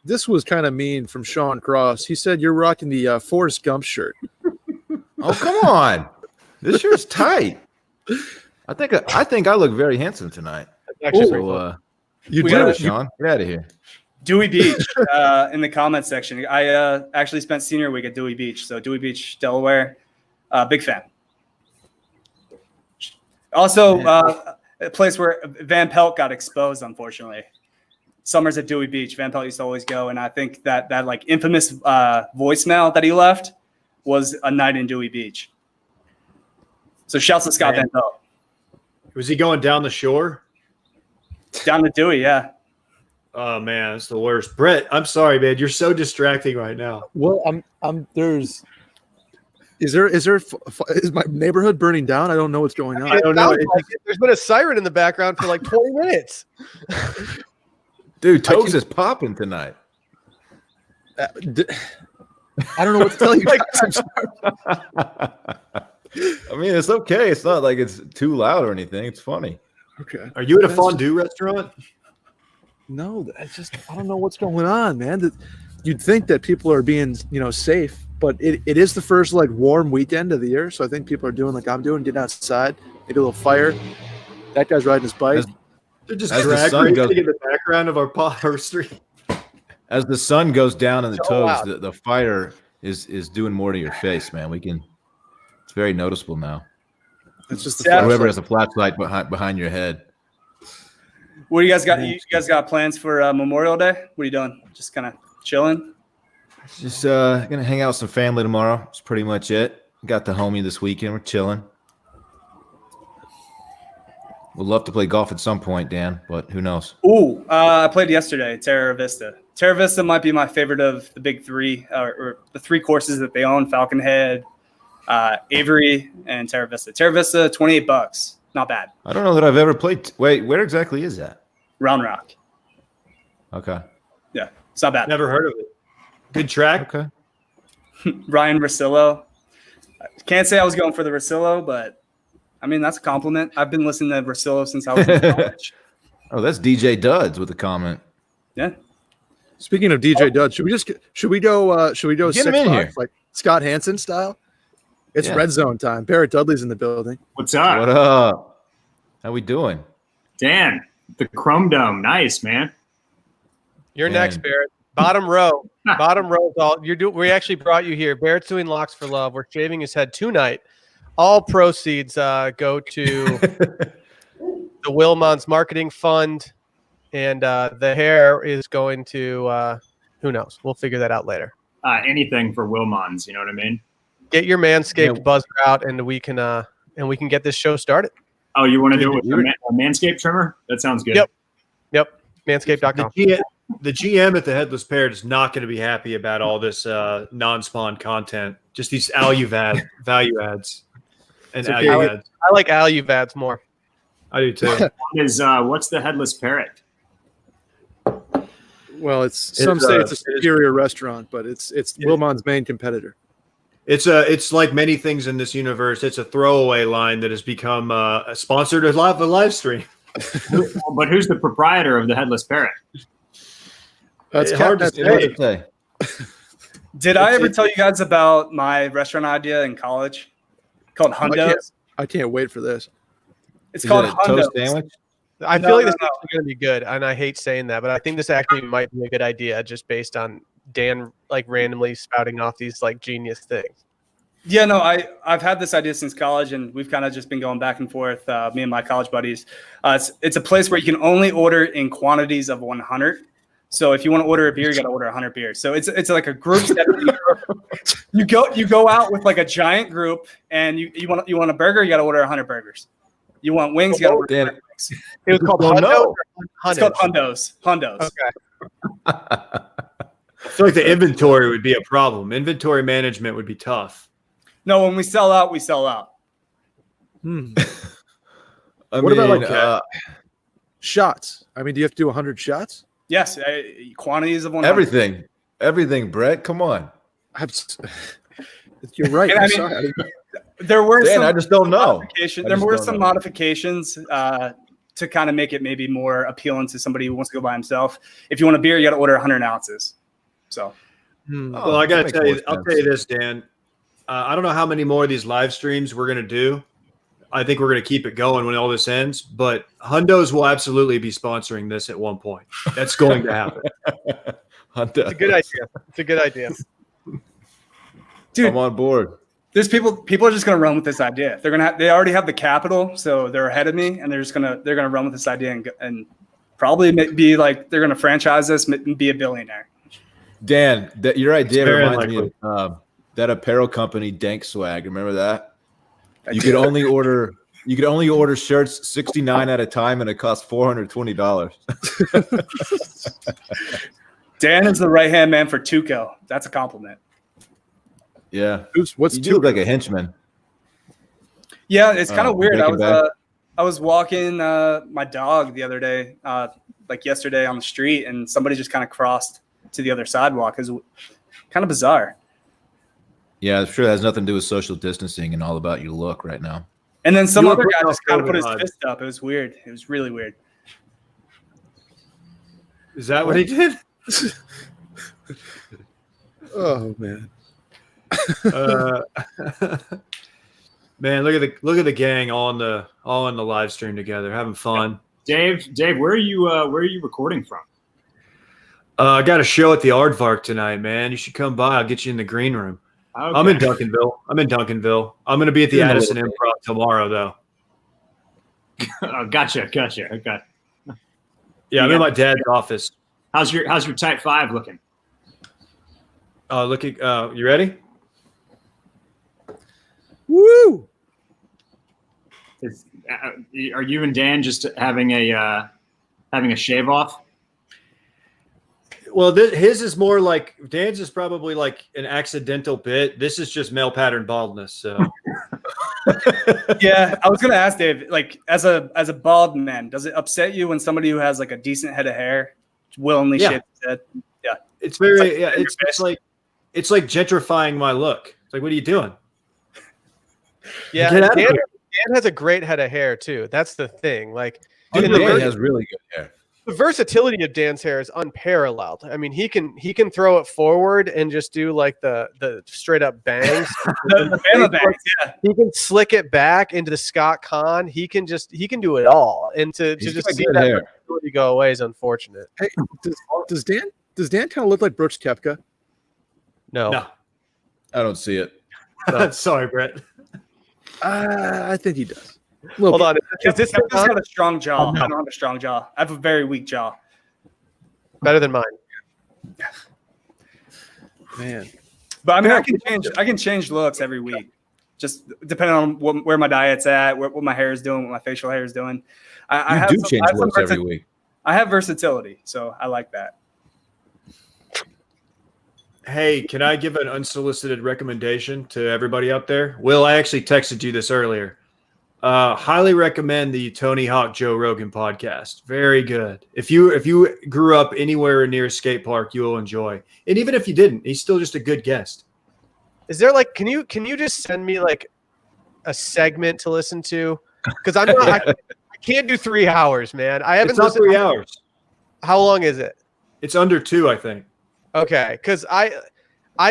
This was kind of mean from Sean Cross. He said you're rocking the Forrest Gump shirt. Oh, come on. This shirt's tight. I think I look very handsome tonight. Actually, So, You We do. gotta- Sean, get out of here. Dewey Beach in the comments section. I actually spent senior week at Dewey Beach. So Dewey Beach, Delaware. Big fan. Also, a place where Van Pelt got exposed, unfortunately. Summers at Dewey Beach. Van Pelt used to always go. And I think that like infamous voicemail that he left was a night in Dewey Beach. So shouts to Scott Man. Van Pelt. Was he going down the shore? Down to Dewey, yeah. Oh man, it's the worst. Brett, I'm sorry, man. You're so distracting right now. Well, is my neighborhood burning down? I don't know what's going on. I don't know. Sounds like it. There's been a siren in the background for like 20 minutes. Dude, Toes is popping tonight. I don't know what to tell you guys. I'm sorry. I mean, it's okay. It's not like it's too loud or anything. It's funny. Okay. Are you at a fondue restaurant? No, I don't know what's going on, man. You'd think that people are being, safe, but it is the first like warm weekend of the year, so I think people are doing like I'm doing, getting outside, maybe a little fire. That guy's riding his bike. They're just As the drag sun racing goes- in the background of our street. As the sun goes down in the So Toes, loud. the fire is doing more to your face, man. It's very noticeable now. It's just the Yeah. Whoever has a flashlight behind your head. What do you guys got? You guys got plans for Memorial Day? What are you doing? Just kind of chilling? Just gonna hang out with some family tomorrow. That's pretty much it. Got the homie this weekend. We're chilling. Would love to play golf at some point, Dan, but who knows? Ooh, I played yesterday, Terra Vista. Terra Vista might be my favorite of the big three, or the three courses that they own: Falcon Head, Avery, and Terra Vista. Terra Vista, $28. Not bad. I don't know that I've ever played. Wait, where exactly is that? Round Rock. Okay. Yeah, it's not bad. Never heard of it. Good track. Okay. Ryan Rosillo. Can't say I was going for the Rosillo, but I mean, that's a compliment. I've been listening to Rosillo since I was in college. Oh, that's DJ Duds with a comment. Yeah. Speaking of DJ Dud, should we go Get him six in box, here. like Scott Hansen style? It's red zone time. Barrett Dudley's in the building. What's up? What up? How we doing? Dan, the Chrome Dome. Nice, man. You're Man. next, Barrett. Bottom row. Bottom row is all you're doing. We actually brought you here. Barrett's doing locks for love. We're shaving his head tonight. All proceeds go to the Wilmons Marketing Fund, and the hair is going to who knows? We'll figure that out later. Anything for Wilmons, you know what I mean? Get your Manscaped buzzer out, and we can get this show started. Oh, you want to do it with a Manscaped trimmer? That sounds good. Yep. Manscaped.com. The GM at the Headless Parrot is not going to be happy about all this non-spawn content. Just these value ads and value ads. I like ads more. I do too. What's the Headless Parrot? Well, some say it's a superior restaurant, but it's Wilmon's main competitor. It's like many things in this universe. It's a throwaway line that has become sponsored a live stream. But who's the proprietor of the Headless Parrot? That's hard to say. Did I ever tell you guys about my restaurant idea in college called Hundos? I can't wait for this. It's called Toast Hundos. sandwich? I feel like this is actually going to be good, and I hate saying that, but I think this actually might be a good idea just based on Dan like randomly spouting off these like genius things. Yeah, no, I've had this idea since college, and we've kind of just been going back and forth, me and my college buddies. It's a place where you can only order in quantities of 100. So if you want to order a beer, you got to order 100 beers. So it's like a group setting. You go out with like a giant group, and you want a burger, you got to order 100 burgers. You want wings, you got to order 100 wings. It was called Hundos. It's called Hundos. Hundos. Okay. I feel like the inventory would be a problem. Inventory management would be tough. No, when we sell out, we sell out. What about like shots? I mean, do you have to do 100 shots? Yes, quantities of 100. Everything, Brett. Come on. You're right. And I'm I mean, sorry. There were Dan, some I just don't know. There were some modifications to kind of make it maybe more appealing to somebody who wants to go by himself. If you want a beer, you got to order 100 ounces. So, well, I got to tell you, I'll tell you this, Dan. I don't know how many more of these live streams we're going to do. I think we're going to keep it going when all this ends, but Hundos will absolutely be sponsoring this at one point. That's going to happen. It's a good idea. It's a good idea. Dude, I'm on board. There's people are just going to run with this idea. They already have the capital, so they're ahead of me, and they're going to run with this idea and probably be like they're going to franchise this and be a billionaire. Dan, your idea reminds me of that apparel company, Dank Swag. Remember that? You could only order shirts 69 at a time, and it cost $420. Dan is the right hand man for Tuco. That's a compliment. Yeah. What's you look like a henchman? Yeah, it's kind of weird. I was walking my dog the other day, like yesterday on the street, and somebody just kind of crossed to the other sidewalk. It was kind of bizarre. Yeah, I'm sure it has nothing to do with social distancing and all about your look right now. And then some other guy just kind of put his fist up. It was weird. It was really weird. Is that what he did? Oh man. Man, look at the gang all in the live stream together, having fun. Dave, where are you recording from? I got a show at the Aardvark tonight, man. You should come by. I'll get you in the green room. Okay. I'm in Duncanville. I'm going to be at the Addison Improv tomorrow, though. Oh, gotcha. Okay. Yeah, I'm in my dad's office. How's your Type 5 looking? You ready? Woo! Are you and Dan just having a shave off? Well, his is more like Dan's is probably like an accidental bit. This is just male pattern baldness. So, yeah, I was gonna ask Dave, like as a bald man, does it upset you when somebody who has like a decent head of hair willingly shaves his head? Yeah, it's very it's like gentrifying my look. It's like, what are you doing? Yeah, Dan has a great head of hair too. That's the thing. Like, Dan has really good hair. The versatility of Dan's hair is unparalleled. I mean, he can throw it forward and just do like the straight up bangs. The Bama bangs, yeah. He can slick it back into the Scott Conn. He can do it all. And to He's just got see good that hair. versatility go away is unfortunate. Hey, does Dan kind of look like Brooks Koepka? No. No. I don't see it. Sorry, Brett. I think he does. Hold on. Is this Kepka's got a strong jaw. I don't have a strong jaw. I have a very weak jaw. better than mine? Man. But I mean, I can change looks every week, just depending on where my diet's at, what my hair is doing, what my facial hair is doing. I change looks every week. I have versatility, so I like that. Hey, can I give an unsolicited recommendation to everybody out there? Will, I actually texted you this earlier. Highly recommend the Tony Hawk Joe Rogan podcast. Very good. If you grew up anywhere near a skate park, you will enjoy. And even if you didn't, he's still just a good guest. Is there like can you just send me like a segment to listen to? Because I'm not I can't do 3 hours, man. I haven't It's not listened- 3 hours. How long is it? It's under 2, I think. Okay, because I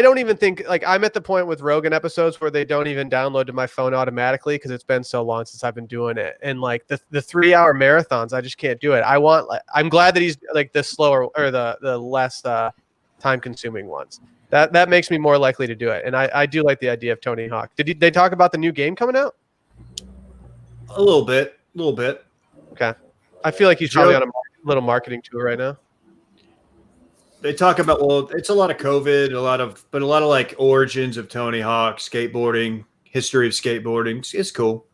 don't even think like I'm at the point with Rogan episodes where they don't even download to my phone automatically because it's been so long since I've been doing it. And like the 3 hour marathons, I just can't do it. I'm glad that he's like the slower or the less time consuming ones. That makes me more likely to do it. And I do like the idea of Tony Hawk. They talk about the new game coming out? A little bit. Okay. I feel like he's probably on a little marketing tour right now. They talk about it's a lot of COVID, a lot of like origins of Tony Hawk, skateboarding, history of skateboarding. It's cool.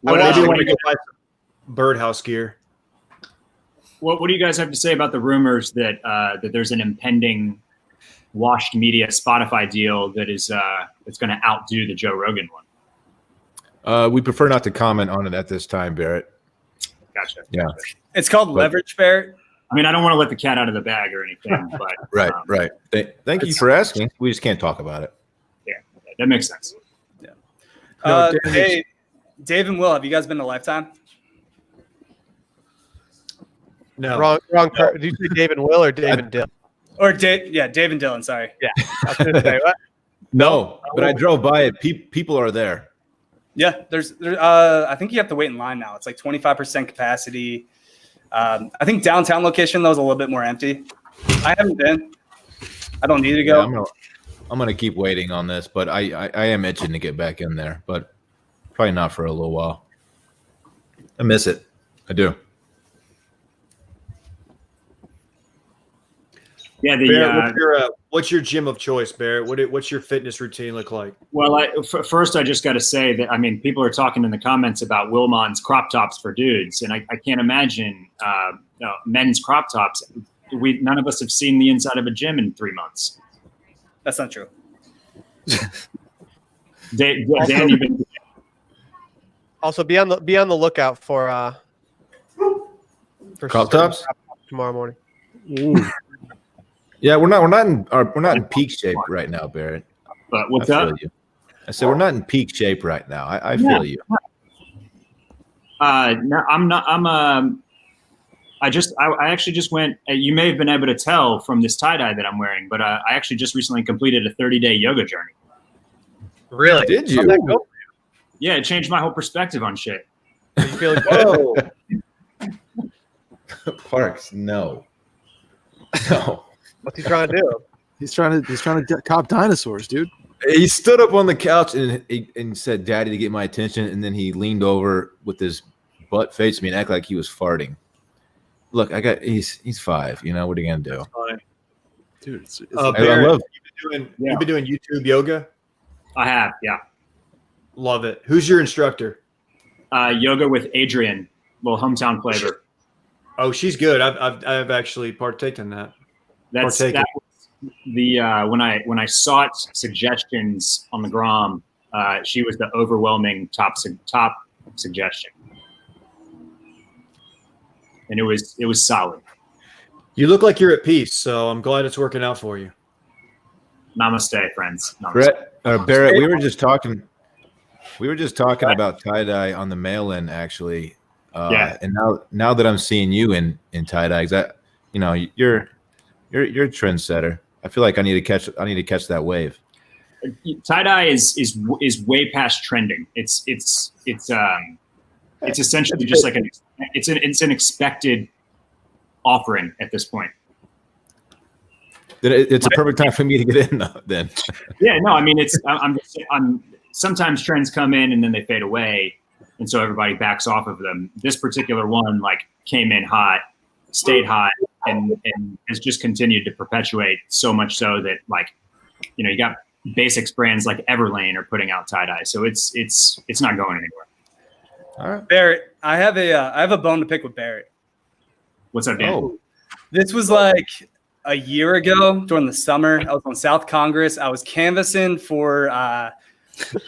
What, Maybe you uh, want to go buy some birdhouse gear. what do you guys have to say about the rumors that that there's an impending washed media Spotify deal that is it's going to outdo the Joe Rogan one? We prefer not to comment on it at this time, Barrett. Gotcha. Yeah. It's called leverage, Barrett. I mean, I don't want to let the cat out of the bag or anything, but Right. Thank you for asking. We just can't talk about it. yeah, that makes sense. Hey, Dave and Will, have you guys been to Lifetime? No. Wrong. Did you say Dave and Will or Dave and Dill? Or Dave and Dylan, sorry. Yeah. I was gonna say, what? No, but I drove by it. People are there. Yeah, there's I think you have to wait in line now. It's like 25% capacity. I think downtown location though is a little bit more empty. I haven't been. I don't need to go. Yeah, I'm gonna keep waiting on this, but I am itching to get back in there, but probably not for a little while. I miss it. I do. Yeah, Barrett, what's your gym of choice, Barrett? What's your fitness routine look like? well, first I just got to say that I mean people are talking in the comments about Wilmon's crop tops for dudes, and I can't imagine men's crop tops. None of us have seen the inside of a gym in 3 months. That's not true. Dan, you've been Also, be on the lookout for Crop tops tomorrow morning. Yeah, we're not in peak shape right now, Barrett. but what's I up? feel you. I said we're not in peak shape right now. I feel you. No, I'm not. I actually just went. You may have been able to tell from this tie dye that I'm wearing, but I actually just recently completed a 30-day yoga journey. Really? Did How'd that you? go? Yeah, it changed my whole perspective on shit. You feeling good? Parks, no. No. What's he trying to do? He's trying to get cop dinosaurs, dude. He stood up on the couch and said, "Daddy," to get my attention, and then he leaned over with his butt facing me and acted like he was farting. Look, he's 5. You know what are you gonna do? Dude, it's Barrett, love- you've been doing YouTube yoga. I have, yeah. Love it. Who's your instructor? Yoga with Adrian, little hometown flavor. Oh, she's good. I've actually partaken in that. That was the when I sought suggestions on the Grom, she was the overwhelming top suggestion, and it was solid. You look like you're at peace, so I'm glad it's working out for you. Namaste, friends. Namaste. Barrett, we were just talking about tie dye on the mail-in. Actually, And now that I'm seeing you in tie dyes, that you're a trendsetter. I feel like I need to catch that wave. Tie dye is way past trending. It's essentially just like it's an expected offering at this point. Then it's a perfect time for me to get in then. Yeah, no, I mean I'm sometimes trends come in and then they fade away, and so everybody backs off of them. This particular one like came in hot, stayed hot, and has just continued to perpetuate, so much so that like you got basics brands like Everlane are putting out tie dye, so it's not going anywhere. All right, Barrett, I have a bone to pick with Barrett. What's up, Dan? Oh. This was like a year ago during the summer. I was on South Congress. I was canvassing for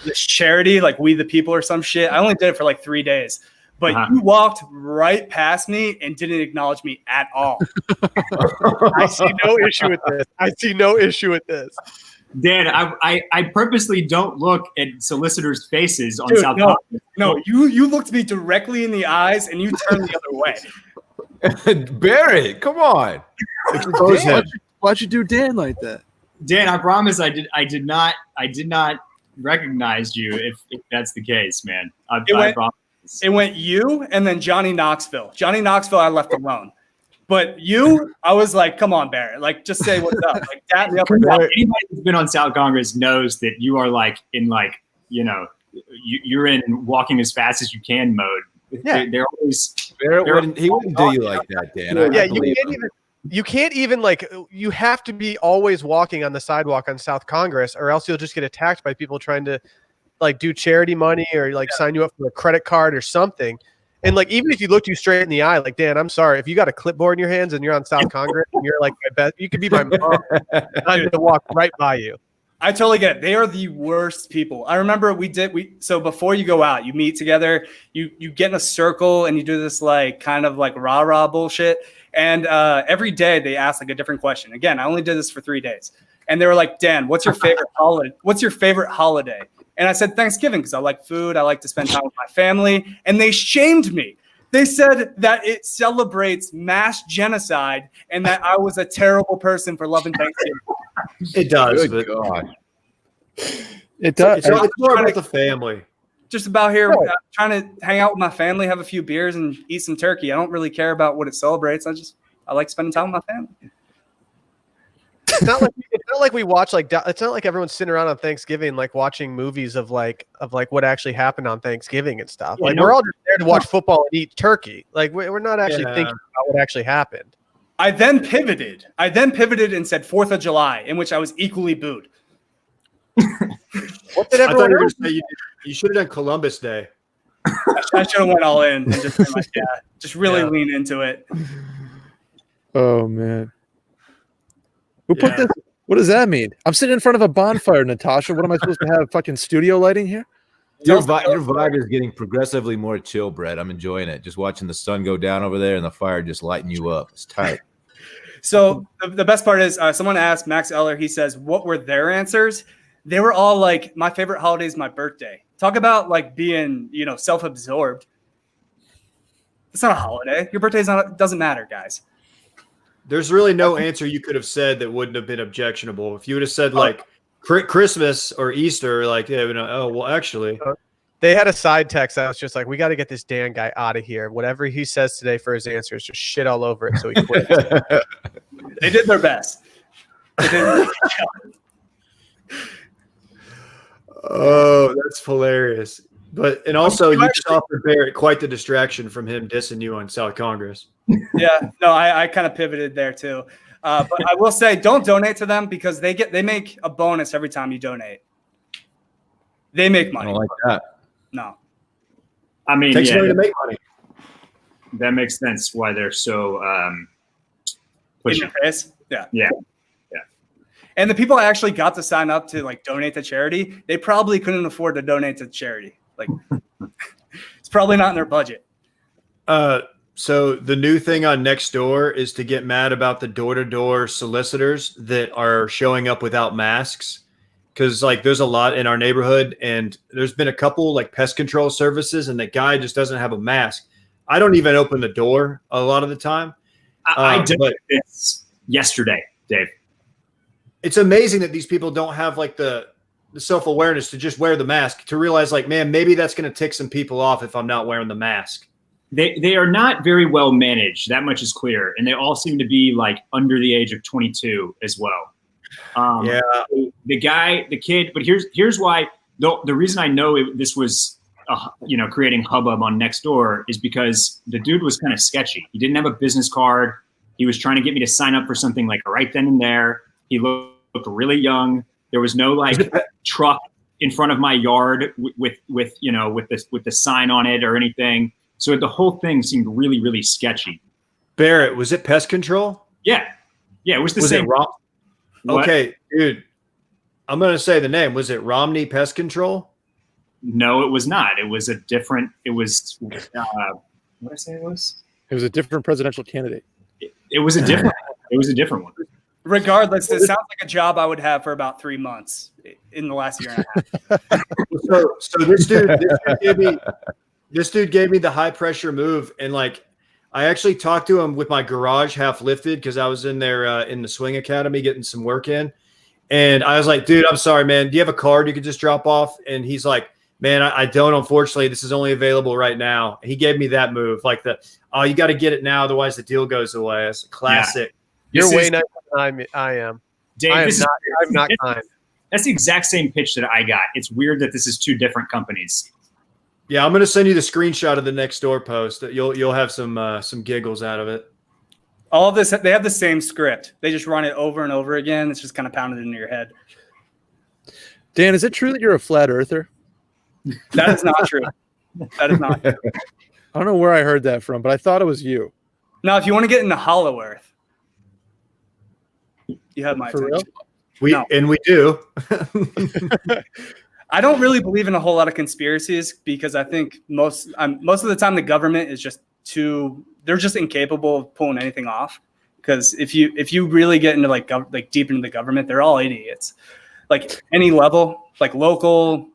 this charity, like We the People or some shit. I only did it for like 3 days. But you walked right past me and didn't acknowledge me at all. I see no issue with this. Dan, I purposely don't look at solicitors' faces on Dude, South no, Congress. no, you looked me directly in the eyes and you turned the other way. Barrett, come on. Why'd you do Dan like that? Dan, I promise I did not recognize you if that's the case, man. I promise. It went you and then Johnny Knoxville. Johnny Knoxville I left alone. But you, I was like, come on, Barrett. Like, just say what's up. Like, that me up. Anybody who's been on South Congress knows that you are like in like, you're in walking as fast as you can mode. Yeah. They're always Barrett he wouldn't do you like that, Dan. Yeah, you can't even like, you have to be always walking on the sidewalk on South Congress, or else you'll just get attacked by people trying to like do charity money or like sign you up for a credit card or something. And like, even if you looked you straight in the eye, like, Dan, I'm sorry, if you got a clipboard in your hands and you're on South Congress and you're like, my best, you could be my mom. I'm going to walk right by you. I totally get it. They are the worst people. I remember so before you go out, you meet together, you get in a circle and you do this like kind of like rah-rah bullshit. And every day they ask like a different question. Again, I only did this for 3 days. And they were like, Dan, what's your favorite holiday? What's your favorite holiday? And I said, Thanksgiving, because I like food. I like to spend time with my family. And they shamed me. They said that it celebrates mass genocide and that I was a terrible person for loving Thanksgiving. It does. Good God. It does. It's more about the family. Just about here trying to hang out with my family, have a few beers, and eat some turkey. I don't really care about what it celebrates. I like spending time with my family. It's not like we watch like it's not like everyone's sitting around on Thanksgiving like watching movies of like what actually happened on Thanksgiving and stuff. Like we're all just there to watch football and eat turkey. Like we're not actually thinking about what actually happened. I then pivoted and said 4th of July, in which I was equally booed. What did I thought everyone you were else? going to say you should have done Columbus Day. I should have went all in and just been like, just really lean into it. Oh man. Who put this? What does that mean? I'm sitting in front of a bonfire, Natasha. What am I supposed to have? Fucking studio lighting here? Your vibe is getting progressively more chill, Brett. I'm enjoying it. Just watching the sun go down over there and the fire just lighting you up. It's tight. So the best part is someone asked Max Eller, he says, what were their answers? They were all like, my favorite holiday is my birthday. Talk about like being, self-absorbed. It's not a holiday. Your birthday doesn't matter, guys. There's really no answer you could have said that wouldn't have been objectionable. If you would have said like Christmas or Easter, like, actually. They had a side text that was just like, we got to get this Dan guy out of here. Whatever he says today for his answers, just shit all over it so he quits. They did their best. Oh, that's hilarious. And also you just offered Barrett quite the distraction from him dissing you on South Congress. Yeah, no, I kind of pivoted there too. But I will say, don't donate to them because they make a bonus every time you donate. They make money. I don't like that. No. I mean, Takes money to make money. That makes sense why they're so In pushy. your face? Yeah. Yeah. And the people I actually got to sign up to like donate to charity, they probably couldn't afford to donate to charity. Like it's probably not in their budget. So the new thing on Nextdoor is to get mad about the door-to-door solicitors that are showing up without masks. Because like there's a lot in our neighborhood and there's been a couple like pest control services and the guy just doesn't have a mask. I don't even open the door a lot of the time. I did this yesterday, Dave. It's amazing that these people don't have like the self-awareness to just wear the mask, to realize like, man, maybe that's going to tick some people off if I'm not wearing the mask. They are not very well managed. That much is clear. And they all seem to be like under the age of 22 as well. Yeah. The kid, but here's why the reason I know this was, creating hubbub on Nextdoor is because the dude was kind of sketchy. He didn't have a business card. He was trying to get me to sign up for something like right then and there. He looked really young. There was no like truck in front of my yard with the sign on it or anything. So the whole thing seemed really, really sketchy. Barrett, was it pest control? Yeah, it was the same. Okay, dude, I'm going to say the name. Was it Romney Pest Control? No, it was not. It was a different. It was. What did I say it was? It was a different presidential candidate. It was a different. It was a different one. Regardless, it sounds like a job I would have for about 3 months in the last year and a half. So this dude gave me the high pressure move, and like I actually talked to him with my garage half lifted because I was in there in the swing academy getting some work in, and I was like, dude, I'm sorry, man. Do you have a card you could just drop off? And he's like, man, I don't. Unfortunately, this is only available right now. He gave me that move, like you got to get it now, otherwise the deal goes away. It's a classic. Yeah. You're way nicer than I am. Dave, I'm not kind. That's the exact same pitch that I got. It's weird that this is two different companies. Yeah, I'm going to send you the screenshot of the Nextdoor post. You'll have some giggles out of it. All of this, they have the same script. They just run it over and over again. It's just kind of pounded into your head. Dan, is it true that you're a flat earther? That is not true. That is not true. I don't know where I heard that from, but I thought it was you. Now, if you want to get into Hollow Earth, you have my attention. And we do. I don't really believe in a whole lot of conspiracies because I think most of the time the government is just they're just incapable of pulling anything off. Because if you really get into like deep into the government, they're all idiots. Like any level, like local,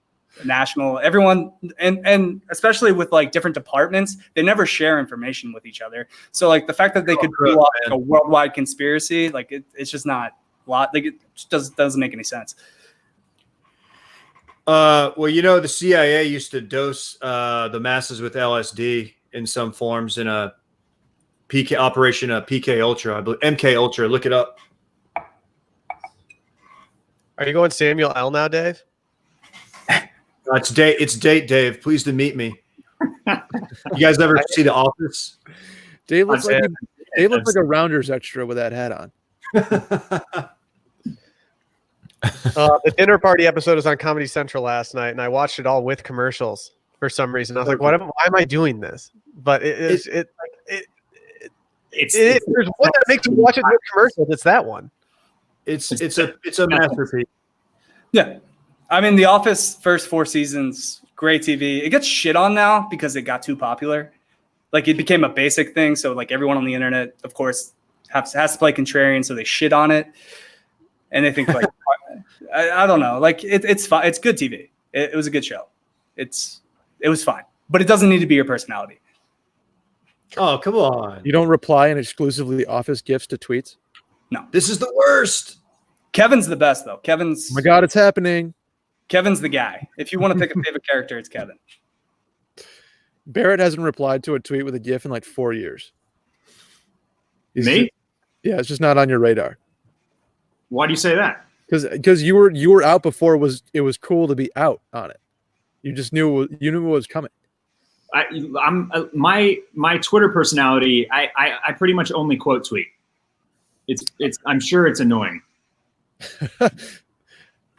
national, everyone, and especially with like different departments, they never share information with each other. So like the fact that they could pull off like a worldwide conspiracy, like it's just not a lot. Like it just doesn't make any sense. Well, the CIA used to dose the masses with LSD in some forms in a Operation PK Ultra, I believe, MK Ultra. Look it up. Are you going Samuel L. now, Dave? It's date, Dave. Pleased to meet me. You guys ever see The Office? Dave looks like a Rounders extra with that hat on. The dinner party episode was on Comedy Central last night, and I watched it all with commercials for some reason. I was like, why am I doing this? But there's one that makes you watch it with commercials. It's that one. It's a masterpiece. Yeah. I mean, The Office first 4 seasons, great TV. It gets shit on now because it got too popular. Like it became a basic thing. So like everyone on the internet, of course, has to play contrarian. So they shit on it. And they think like, I don't know. Like it's fine. It's good TV. It was a good show. It was fine, but it doesn't need to be your personality. Oh, come on. You don't reply in exclusively Office gifts to tweets? No. This is the worst. Kevin's the best though. Oh my God, it's happening. Kevin's the guy. If you want to pick a favorite character, it's Kevin. Barrett hasn't replied to a tweet with a GIF in like 4 years. Me? Yeah, it's just not on your radar. Why do you say that? Because you were out before it was cool to be out on it. You just knew it was coming. I'm my Twitter personality. I pretty much only quote tweet. I'm sure it's annoying.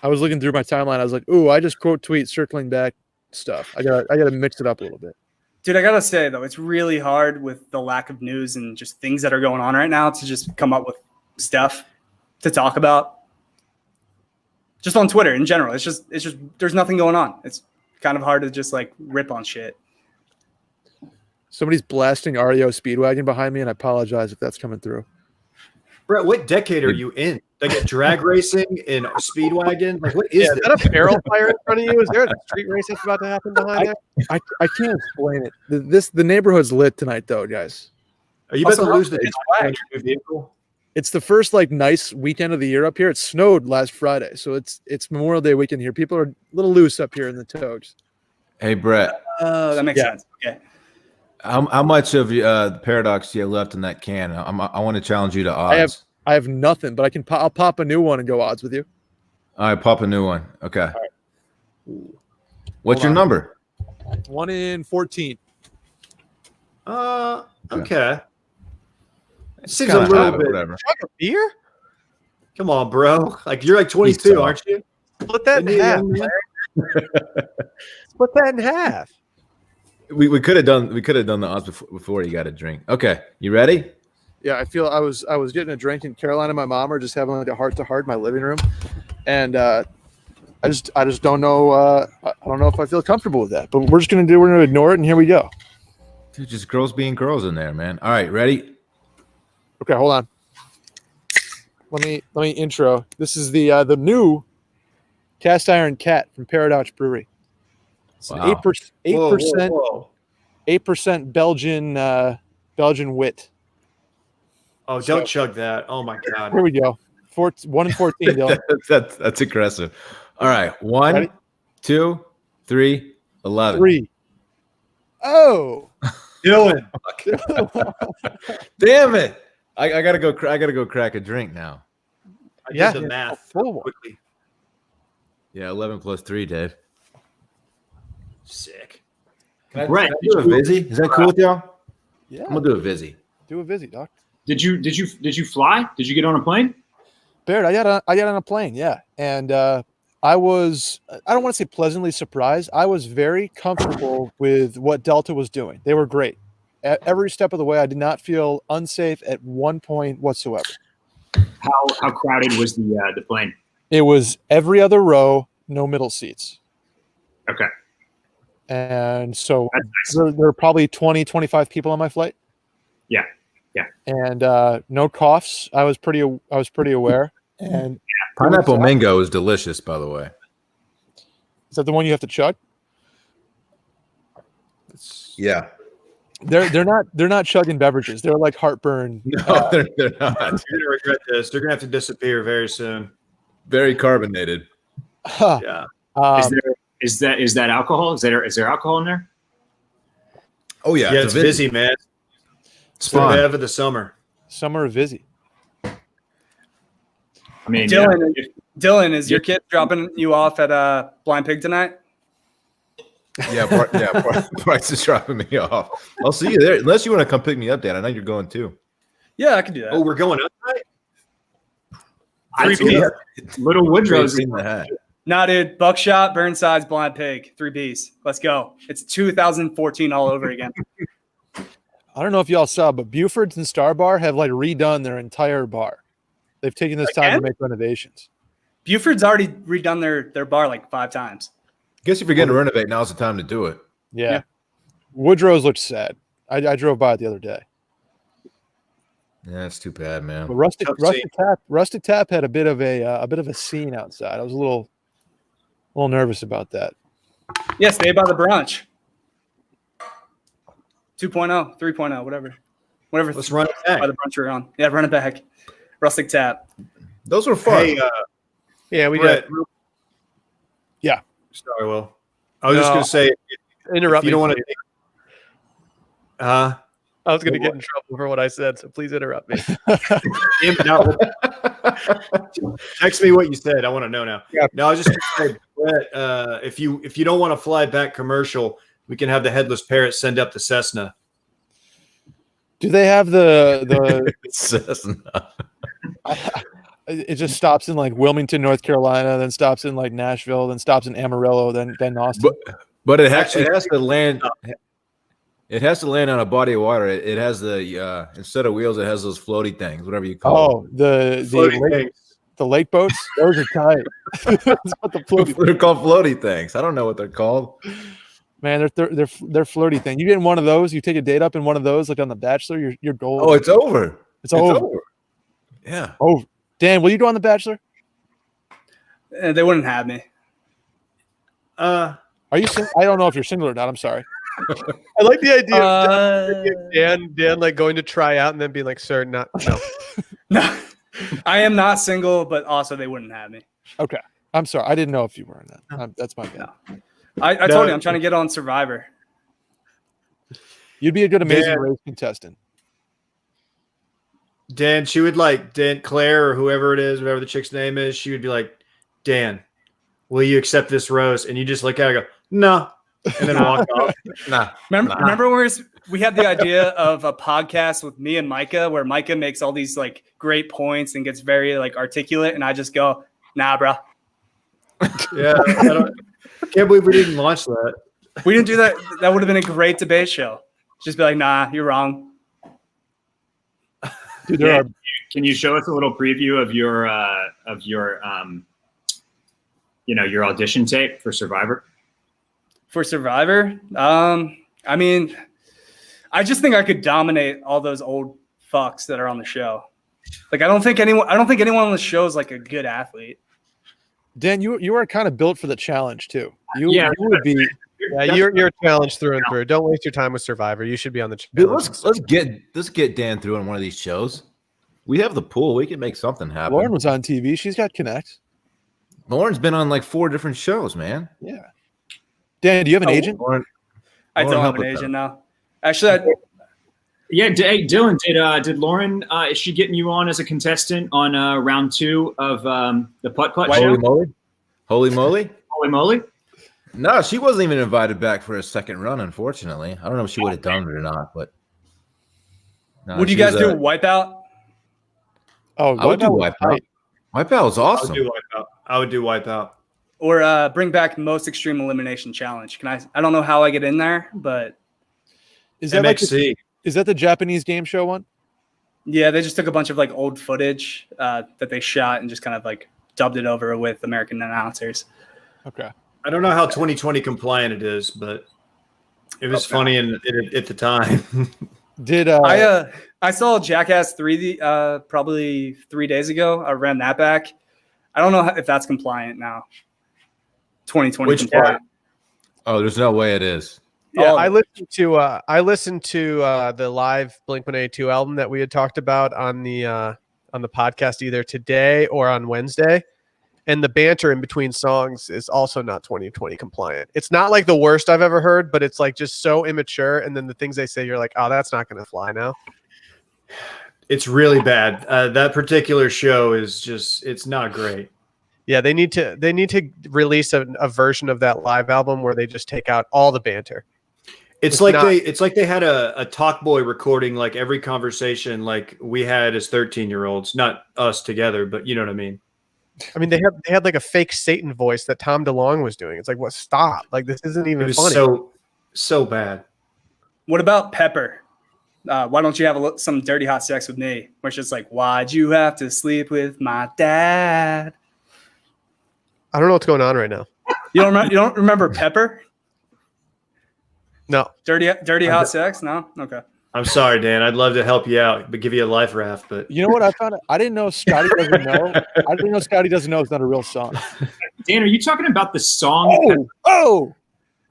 I was looking through my timeline. I was like, "Ooh, I just quote tweet circling back stuff. I gotta mix it up a little bit." Dude, I gotta say though, it's really hard with the lack of news and just things that are going on right now to just come up with stuff to talk about. Just on Twitter in general, it's just there's nothing going on. It's kind of hard to just like rip on shit. Somebody's blasting REO Speedwagon behind me, and I apologize if that's coming through. Brett, what decade are you in? Like a drag racing and Speedwagon? Like, what is Is this? that a barrel fire in front of you? Is there a street race that's about to happen behind there? I can't explain it. The neighborhood's lit tonight, though, guys. Are you about Also, to lose the it's tire on whack. your new vehicle? It's the first like nice weekend of the year up here. It snowed last Friday, so it's Memorial Day weekend here. People are a little loose up here in the Togs. Hey, Brett, That makes sense. Okay. how much of the Paradox do you have left in that can? I want to challenge you to odds. I have nothing, but I'll pop a new one and go odds with you. All right, pop a new one. Okay. What's Hold your on. number? 1 in 14. Okay. It seems Kinda a little high, but bit. whatever. Chug a beer? Come on, bro. Like you're like 22, Please aren't you? Split that in Isn't he a half. young man? Split that in half. We could have done the odds before you got a drink. Okay, you ready? Yeah, I feel I was getting a drink in Carolina. My mom are just having like a heart to heart in my living room, and I just don't know. I don't know if I feel comfortable with that. But we're gonna ignore it, and here we go. Dude, just girls being girls in there, man. All right, ready? Okay, hold on. Let me intro. This is the new cast iron cat from Paradox Brewery. It's Wow. 8% Whoa. 8% Belgian wit. Oh, don't chug that. Oh my God. Here we go. 1 in 14, Dylan. That's aggressive. All right, 1, Ready? 2, 3, 11. 3. Oh. Dylan. Damn it! I gotta go. I gotta go crack a drink now. I Yeah. did the math Full one. quickly. Yeah, 11 plus 3, Dave. Sick. Can I, Brett, can I do a Vizzy? Is that cool with y'all? Yeah. I'm gonna do a Vizzy. Do a visit, doc. Did you fly? Did you get on a plane? Barrett, I got on a plane, yeah. And I don't want to say pleasantly surprised. I was very comfortable with what Delta was doing. They were great. At every step of the way, I did not feel unsafe at one point whatsoever. How crowded was the plane? It was every other row, no middle seats. Okay. And so That's nice. there were probably 20, 25 people on my flight. Yeah. Yeah. And no coughs. I was pretty aware. And Pineapple mango is delicious, by the way. is that the one you have to chug? Yeah. They're not chugging beverages. They're like heartburn. No, they're not. You're gonna regret this. They're gonna have to disappear very soon. Very carbonated. Yeah. Is that alcohol? Is there alcohol in there? Oh yeah, Yeah, it's a busy, man. It's the fun. bev of the summer. Summer of Vizzy. I mean, Dylan, yeah, Dylan, is your kid dropping you off at Blind Pig tonight? Bryce is dropping me off. I'll see you there, unless you want to come pick me up, Dan. I know you're going too. Yeah, I can do that. Oh, we're going up tonight? I think Little Woodrow's In the hat. Nah, dude. Buckshot, Burnside's Blind Pig. 3 Bs. Let's go. It's 2014 all over again. I don't know if y'all saw, but Buford's and Star Bar have like redone their entire bar. They've taken this time to Again? make renovations. Buford's already redone their bar like 5 times. Guess if you're going to renovate, now's the time to do it. Yeah. Yeah. Woodrow's looked sad. I drove by it the other day. Yeah, it's too bad, man. But Tough Rustic Tap had a bit of a scene outside. I was a little nervous about that. Yeah, stay by the brunch. 2.0, 3.0, whatever. Whatever. Let's run it by back. the brunch we're on. Yeah, run it back. Rustic Tap. Those were fun. Hey, Yeah, we Brett. did. Yeah. Sorry, Will. I was just No, going to say, if Interrupt you me. don't want to please. take I was going to get in trouble for what I said, so please interrupt me. text me what you said. I want to know now. Yeah. No, I was just going to say, Brett, if you don't want to fly back commercial, we can have the headless parrot send up the Cessna. Do they have the Cessna. it just stops in like Wilmington, North Carolina, then stops in like Nashville, then stops in Amarillo, then Austin. But it has to land. It has to land on a body of water. It has the instead of wheels, it has those floaty things, whatever you call them. The lake boats, those are tight. That's what the floaty They're called floaty things. I don't know what they're called. man, they're flirty thing. You get in one of those, you take a date up in one of those, like on The Bachelor, you're golden. Oh, it's over. It's over. Yeah. Oh, Dan, will you go on The Bachelor? They wouldn't have me. Are you? I don't know if you're single or not. I'm sorry. I like the idea of Dan like going to try out and then being like, "Sir, no." No, I am not single, but also they wouldn't have me. Okay, I'm sorry. I didn't know if you were in that. That's my bad. No. I told you I'm trying to get on Survivor. You'd be a good Amazing Race contestant. Dan, she would like Claire or whoever it is, whatever the chick's name is. She would be like, Dan, will you accept this roast? And you just look at her and go, no. And then walk off. Nah. Remember where we had the idea of a podcast with me and Micah, where Micah makes all these like great points and gets very like articulate, and I just go, nah, bro. Yeah, I can't believe we didn't launch that. We didn't do that. That would have been a great debate show. Just be like, nah, you're wrong. Dude, Can you show us a little preview of your your audition tape for Survivor? For Survivor, I mean, I just think I could dominate all those old fucks that are on the show. Like, I don't think anyone on the show is like a good athlete. Dan, you are kind of built for the challenge too. You would be. Yeah, you're a challenge through and through. Don't waste your time with Survivor. You should be on the challenge. Dude, let's get Dan through on one of these shows. We have the pool. We can make something happen. Lauren was on TV. She's got connect. Lauren's been on like 4 different shows, man. Yeah. Dan, do you have an agent? I don't have an agent now. Actually, Hey, Dylan, did Lauren? Is she getting you on as a contestant on round 2 of the putt show? Holy moly! Holy moly! No, she wasn't even invited back for a second run. Unfortunately, I don't know if she would have done it or not. But no, would you guys do a Wipeout? Oh, I would do Wipeout. Wipeout was awesome. I would do Wipeout. Or bring back Most Extreme Elimination Challenge. I don't know how I get in there, but is that MXC? Is that the Japanese game show one? Yeah, they just took a bunch of like old footage that they shot and just kind of like dubbed it over with American announcers. Okay. I don't know how 2020 compliant it is, but it was funny at the time. Did I saw Jackass 3 probably 3 days ago. I ran that back. I don't know if that's compliant now. 2020 compliant. Oh, there's no way it is. Yeah, I listened to the live Blink-182 album that we had talked about on the podcast either today or on Wednesday, and the banter in between songs is also not 2020 compliant. It's not like the worst I've ever heard, but it's like just so immature, and then the things they say, you're like, oh, that's not going to fly now. It's really bad. That particular show is it's not great. Yeah, they need to release a version of that live album where they just take out all the banter. It's like they had a talk boy recording like every conversation like we had as 13-year-olds, not us together, but you know what I mean. I mean, they had like a fake Satan voice that Tom DeLonge was doing. It's like, what? Stop! Like, this isn't even it was funny. So bad. What about Pepper? Why don't you have some dirty hot sex with me? Where it's just like, why'd you have to sleep with my dad? I don't know what's going on right now. You don't remember Pepper? No. Dirty hot sex? No? Okay. I'm sorry, Dan. I'd love to help you out, but give you a life raft. But you know what I found? I didn't know Scotty doesn't know. I didn't know Scotty doesn't know it's not a real song. Dan, are you talking about the song? Oh.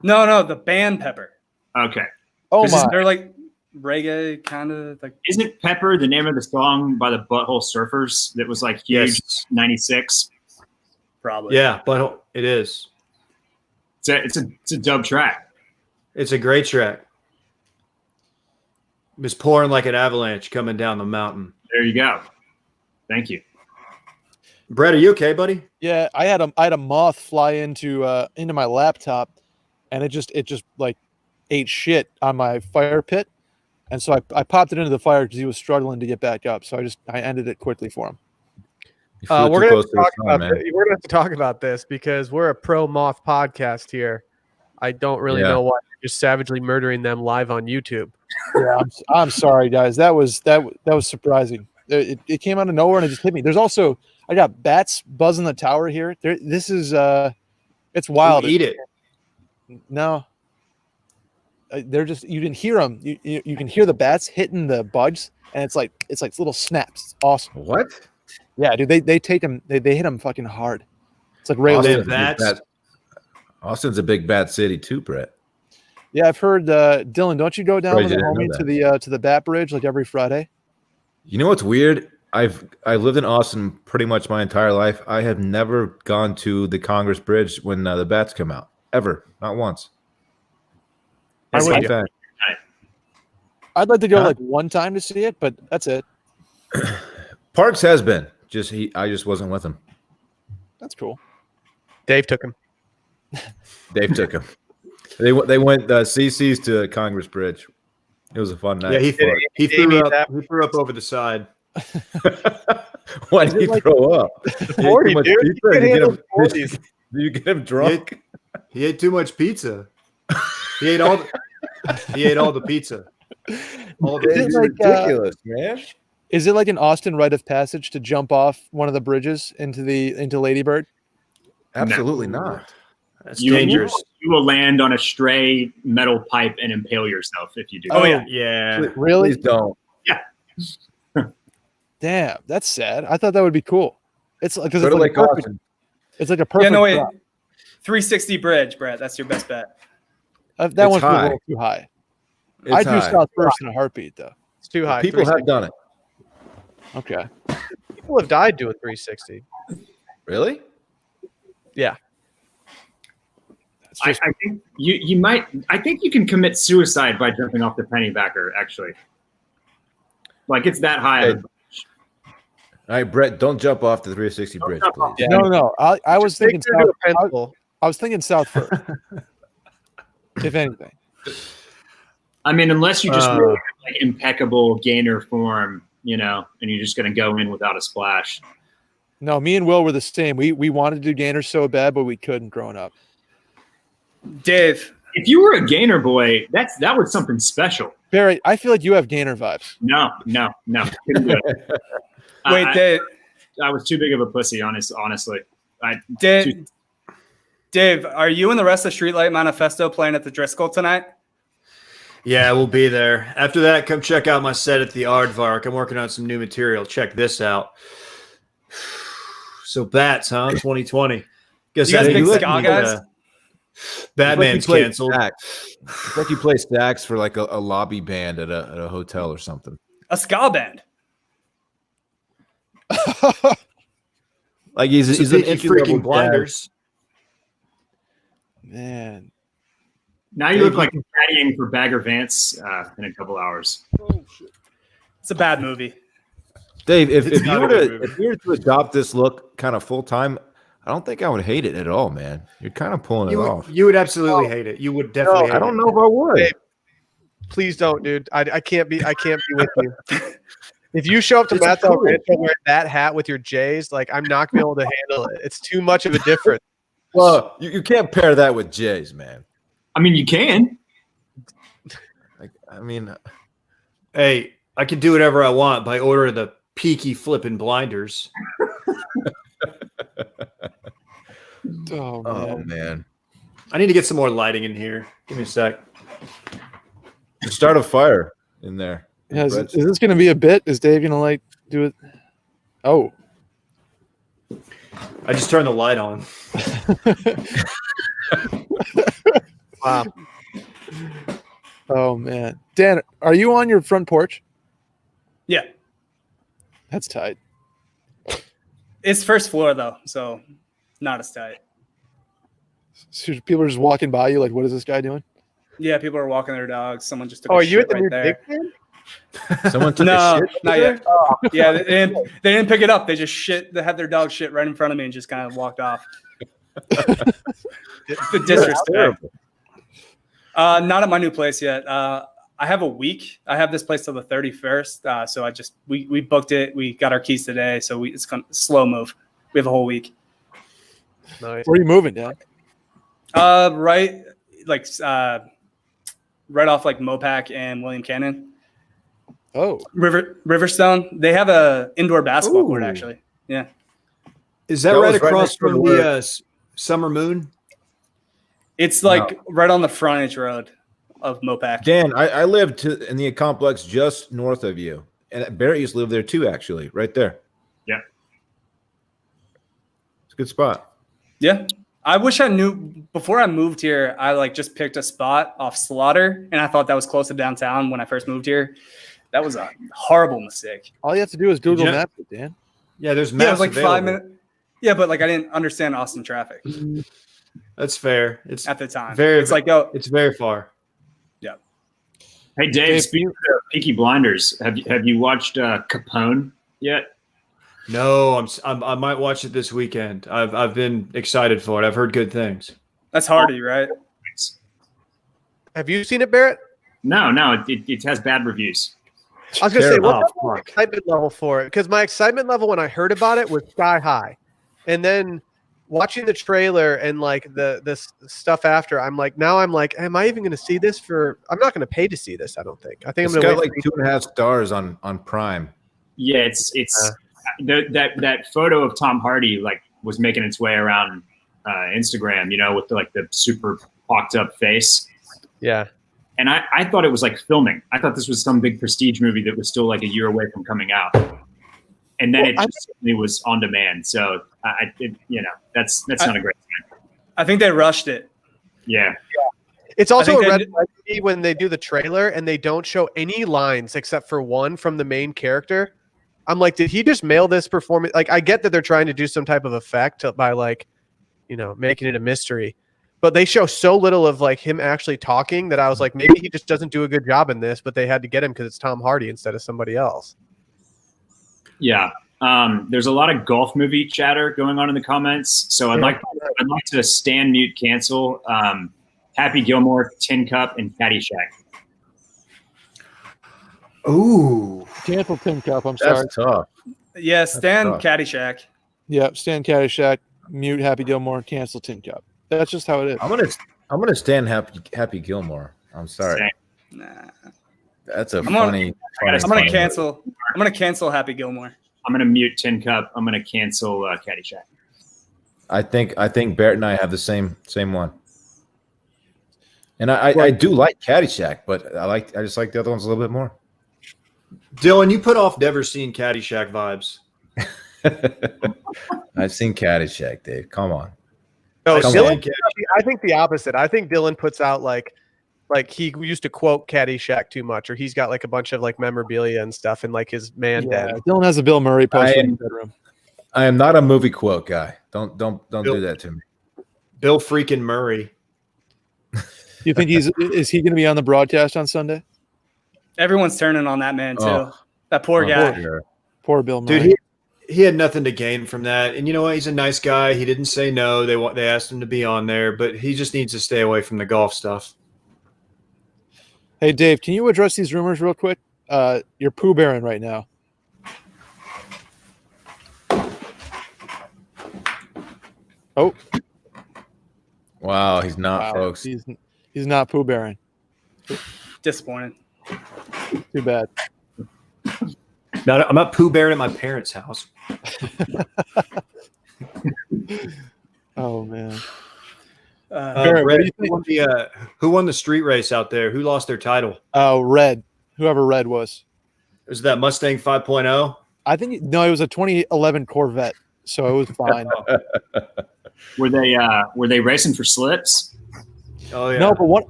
No, the band Pepper. Okay. Oh my. They're like reggae kind of like. Isn't Pepper the name of the song by the Butthole Surfers that was like huge? Yes. 96. Probably. Yeah, but it is. It's a dub track. It's a great track. It was pouring like an avalanche coming down the mountain. There you go. Thank you. Brett, are you okay, buddy? Yeah, I had a moth fly into my laptop, and it just like ate shit on my fire pit, and so I popped it into the fire because he was struggling to get back up. So I ended it quickly for him. We're gonna have to talk about this because we're a pro moth podcast here. I don't really know why you're just savagely murdering them live on YouTube. Yeah, I'm sorry, guys. That was surprising. It came out of nowhere and it just hit me. There's also I got bats buzzing the tower here. This is it's wild. Eat it. No. they're just you can hear them. You can hear the bats hitting the bugs, and it's like little snaps. It's awesome. What? Yeah, dude. They take them. They hit them fucking hard. It's like Ray Austin's Liotta. a big bat- Austin's a big bat city too, Brett. Yeah, I've heard. Dylan, don't you go down Surprised with you the didn't homie know to the Bat Bridge like every Friday? You know what's weird? I've lived in Austin pretty much my entire life. I have never gone to the Congress Bridge when the bats come out. Ever. Not once. I would- Fun fact. I'd like to go Huh? like one time to see it, but that's it. Parks has been. I just wasn't with him. That's cool. Dave took him. Dave took him. They went CC's to Congress Bridge. It was a fun night. Yeah, he threw up over the side. Why did he throw up? He ate 40, too much dude. pizza? You Did can you handle get 40s. Did you get him drunk? He ate too much pizza. He ate all the pizza. All the Is it pizza. like, Ridiculous, man. Is it like an Austin rite of passage to jump off one of the bridges into Lady Bird? Absolutely not. That's You, dangerous. you will land on a stray metal pipe and impale yourself if you do. Oh that. yeah. Really? Please don't. Damn, that's sad. I thought that would be cool. It's like because Go it's to like, Lake a perfect, Austin. it's like a perfect. Yeah, no, wait. drop. 360 bridge, Brett. That's your best bet. That It's one's a high. little too high. It's I'd do high. South first in a heartbeat, though. It's too high. People have 360. done it. Okay. People have died doing 360. Really? It's just, I think you might. I think you can commit suicide by jumping off the pennybacker. Actually, like it's that high. Hey, all right, Brett, don't jump off the 360 bridge, jump please. off. Yeah. no. I was thinking Take her to South. a pencil. I was thinking South first. If anything. I mean, unless you just really have, like impeccable gainer form, and you're just going to go in without a splash. No, me and Will were the same. We wanted to do gainers so bad, but we couldn't growing up. Dave, If you were a gainer boy, that was something special. Barry, I feel like you have gainer vibes. No. Couldn't do it. wait, Dave, I was too big of a pussy, honestly. Dave, are you and the rest of Streetlight Manifesto playing at the Driscoll tonight? Yeah, we'll be there. After that, come check out my set at the Aardvark. I'm working on some new material. Check this out. So bats, huh? 2020. Guess You guys that- big look- ska guys? Batman's It's like you play canceled. sax. It's like you play sax for like a lobby band at a hotel or something. A ska band. Like he's He's an Peaky entry-level freaking jazz- blinders. Man. Now you look like you're caddying for Bagger Vance in a couple hours. It's a bad movie. Dave, It's if you not were a good to movie. if you were to adopt this look kind of full time, I don't think I would hate it at all, man. You're kind of pulling it off. You would absolutely hate it. You would definitely hate I don't it. know if I would. Dave, Please don't, dude. I can't be with you. If you show up to It's Matt's cool. Rancho wearing that hat with your J's, like I'm not gonna be able to handle it. It's too much of a difference. Well, you can't pair that with Jay's, man. I mean, you can. Like, I mean, Hey, I can do whatever I want by order of the peaky flipping blinders. Oh, oh man. man, I need to get some more lighting in here. Give me a sec. start a fire in there. Yeah, is Brett's- this going to be a bit? Is Dave going to like do it? Oh, I just turned the light on. Wow. oh man. Dan, are you on your front porch? Yeah. That's tight. It's first floor though, so not as tight. So people are just walking by you like, what is this guy doing? Yeah, people are walking their dogs. Someone just took Oh, a are you shit at the right new there. big man? Someone took a No, shit. not yet. Yeah, they didn't pick it up. They just shit. They had their dog shit right in front of me and just kind of walked off. The disrespect. Terrible. Not at my new place yet. I have a week. I have this place till the 31st. So we booked it. We got our keys today. So it's going to slow move. We have a whole week. Nice. Where are you moving, Dan? Right off like Mopac and William Cannon. Oh, Riverstone. They have a indoor basketball court Ooh. actually. Yeah. Is that That right was right across next door from to the Summer Moon? It's like right on the frontage road. of Mopac. Dan, I lived in the complex just north of you, and Barrett used to live there too. Actually, right there. Yeah. It's a good spot. Yeah. I wish I knew before I moved here. I like just picked a spot off Slaughter, and I thought that was close to downtown when I first moved here. That was a horrible mistake. All you have to do is Google Maps it, Dan. Yeah, there's Yeah, it maps was like available. 5 minutes. Yeah, but like I didn't understand Austin traffic That's fair. It's at the time. very. It's like, oh, It's very far. Hey, Dave, speaking of Peaky Blinders, have you watched Capone yet? No, I might watch it this weekend. I've been excited for it. I've heard good things. that's Hardy, right? Have you seen it, Barrett? No, it has bad reviews. I was going to say, Terrible. what's Oh, my fuck. excitement level for it? Because my excitement level when I heard about it was sky high. And then watching the trailer and like the stuff after, I'm like, am I even going to see this I'm not going to pay to see this, I don't think. I think It's I'm going got to like 2.5 stars on Prime. Yeah, it's that photo of Tom Hardy like was making its way around Instagram, with the super pocked up face. Yeah. And I thought it was like filming. I thought this was some big prestige movie that was still like a year away from coming out. And then it just certainly was on demand. So that's not a great sign. I think they rushed it. Yeah. It's also think a red they- flag to me when they do the trailer and they don't show any lines except for one from the main character. I'm like, did he just mail this performance? Like, I get that they're trying to do some type of effect by making it a mystery, but they show so little of like him actually talking that I was like, maybe he just doesn't do a good job in this, but they had to get him because it's Tom Hardy instead of somebody else. Yeah. There's a lot of golf movie chatter going on in the comments. So I'd like to stand, mute, cancel Happy Gilmore, Tin Cup, and Caddyshack. Ooh. Cancel Tin Cup. I'm sorry. That's tough. Yeah, Stan tough. Caddyshack. Yeah, Stan Caddyshack, mute Happy Gilmore, cancel Tin Cup. That's just how it is. I'm gonna stand Happy Gilmore. I'm sorry. Nah. That's a I'm funny. I'm gonna cancel. I'm gonna cancel Happy Gilmore. I'm going to mute Tin Cup. I'm going to cancel Caddyshack. I think Barrett and I have the same one. And I do like Caddyshack, but I just like the other ones a little bit more. Dylan, you put off never seen Caddyshack vibes. I've seen Caddyshack, Dave. Come on. No, Come Dylan. on. I think the opposite. I think Dylan puts out like he used to quote Caddyshack too much, or he's got like a bunch of like memorabilia and stuff in like his den. Dylan has a Bill Murray poster in his bedroom. I am not a movie quote guy. Don't do that to me. Bill freaking Murray. You think is he going to be on the broadcast on Sunday? Everyone's turning on that man too. Oh. That poor guy. Poor Bill Murray. Dude, he had nothing to gain from that. And you know what? He's a nice guy. He didn't say no. They asked him to be on there, but he just needs to stay away from the golf stuff. Hey, Dave, can you address these rumors real quick? You're Pooh Baron right now. Oh, Wow, he's not, wow. folks. He's not Pooh Baron. Disappointed. Too bad. I'm not Pooh Bear at my parents' house. Oh man. Barrett, what do Red, you think? who won the street race out there? Who lost their title? Red. Whoever Red was. Was that Mustang 5.0? I think it was a 2011 Corvette, so it was fine. Were they racing for slips? Oh yeah. No, but what?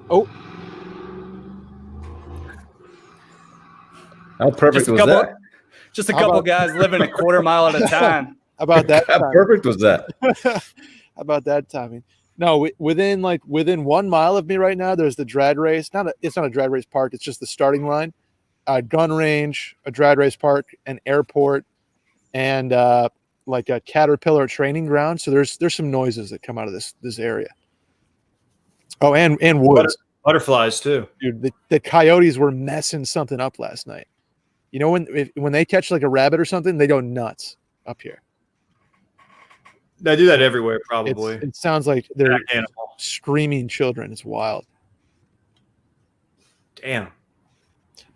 Oh, How perfect was that? Just a How couple about- guys living a quarter mile at a time. how about that? How perfect was that? How about that timing? No, within 1 mile of me right now, there's the drag race. It's not a drag race park. It's just the starting line. A gun range, a drag race park, an airport, and like a Caterpillar training ground. So there's some noises that come out of this area. Oh, and woods. Butterflies too. Dude, the coyotes were messing something up last night. You know, when they catch like a rabbit or something, they go nuts up here. They do that everywhere, probably. It sounds like they're Pack animal. screaming children. It's wild. Damn.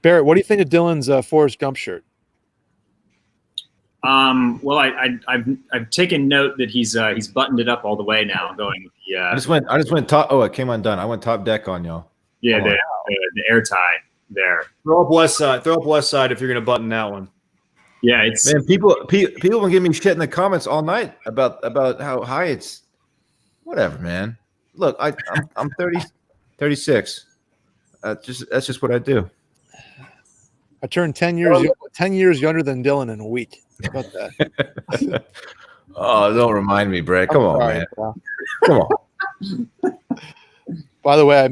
Barrett, what do you think of Dylan's Forrest Gump shirt? Well, I've taken note that he's buttoned it up all the way now, going with the. I just went top. Oh, it came undone. I went top deck on y'all. Yeah, Come on. the air tie there. Throw up west side. Throw up west side if you're going to button that one. Yeah, it's Man, people will give me shit in the comments all night about how high it's. Whatever, man. Look, I'm 36. That's just what I do. I turned 10 years younger than Dylan in a week. How about that? Oh, don't remind me, Brett. Come on, Sorry, man. pal. Come on. By the way, I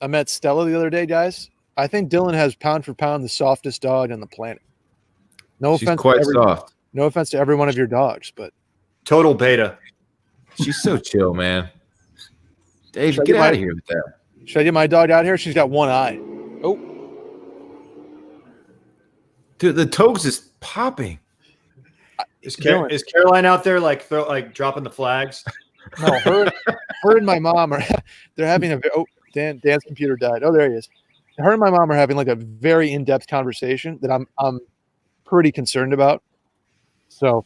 met Stella the other day, guys. I think Dylan has pound for pound the softest dog on the planet. No She's offense, quite soft. no offense to every one of your dogs, but Total beta. She's so chill, man. Dave, Should I get get out my- of here with that. should I get my dog out here? She's got one eye. Oh, Dude, the toes is popping. Is Dylan. Caroline out there like dropping the flags? no, her and my mom are they're having a Dan's computer died. Oh, there he is. Her and my mom are having like a very in-depth conversation that I'm pretty concerned about. So,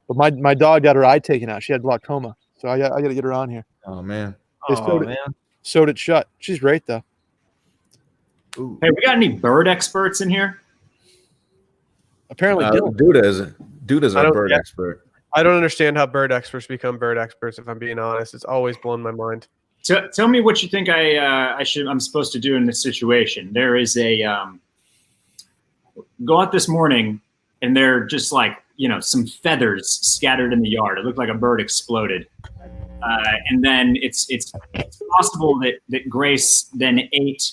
but my dog got her eye taken out. She had glaucoma, so I got to get her on here. Oh man. They sewed it shut. She's great though. Ooh. hey, we got any bird experts in here? Apparently, Dylan. Duda's I our don't- bird yeah. expert. I don't understand how bird experts become bird experts. If I'm being honest, it's always blown my mind. Tell me what you think I'm supposed to do in this situation. There is a go out this morning, and they're just like some feathers scattered in the yard. It looked like a bird exploded, and then it's possible that Grace then ate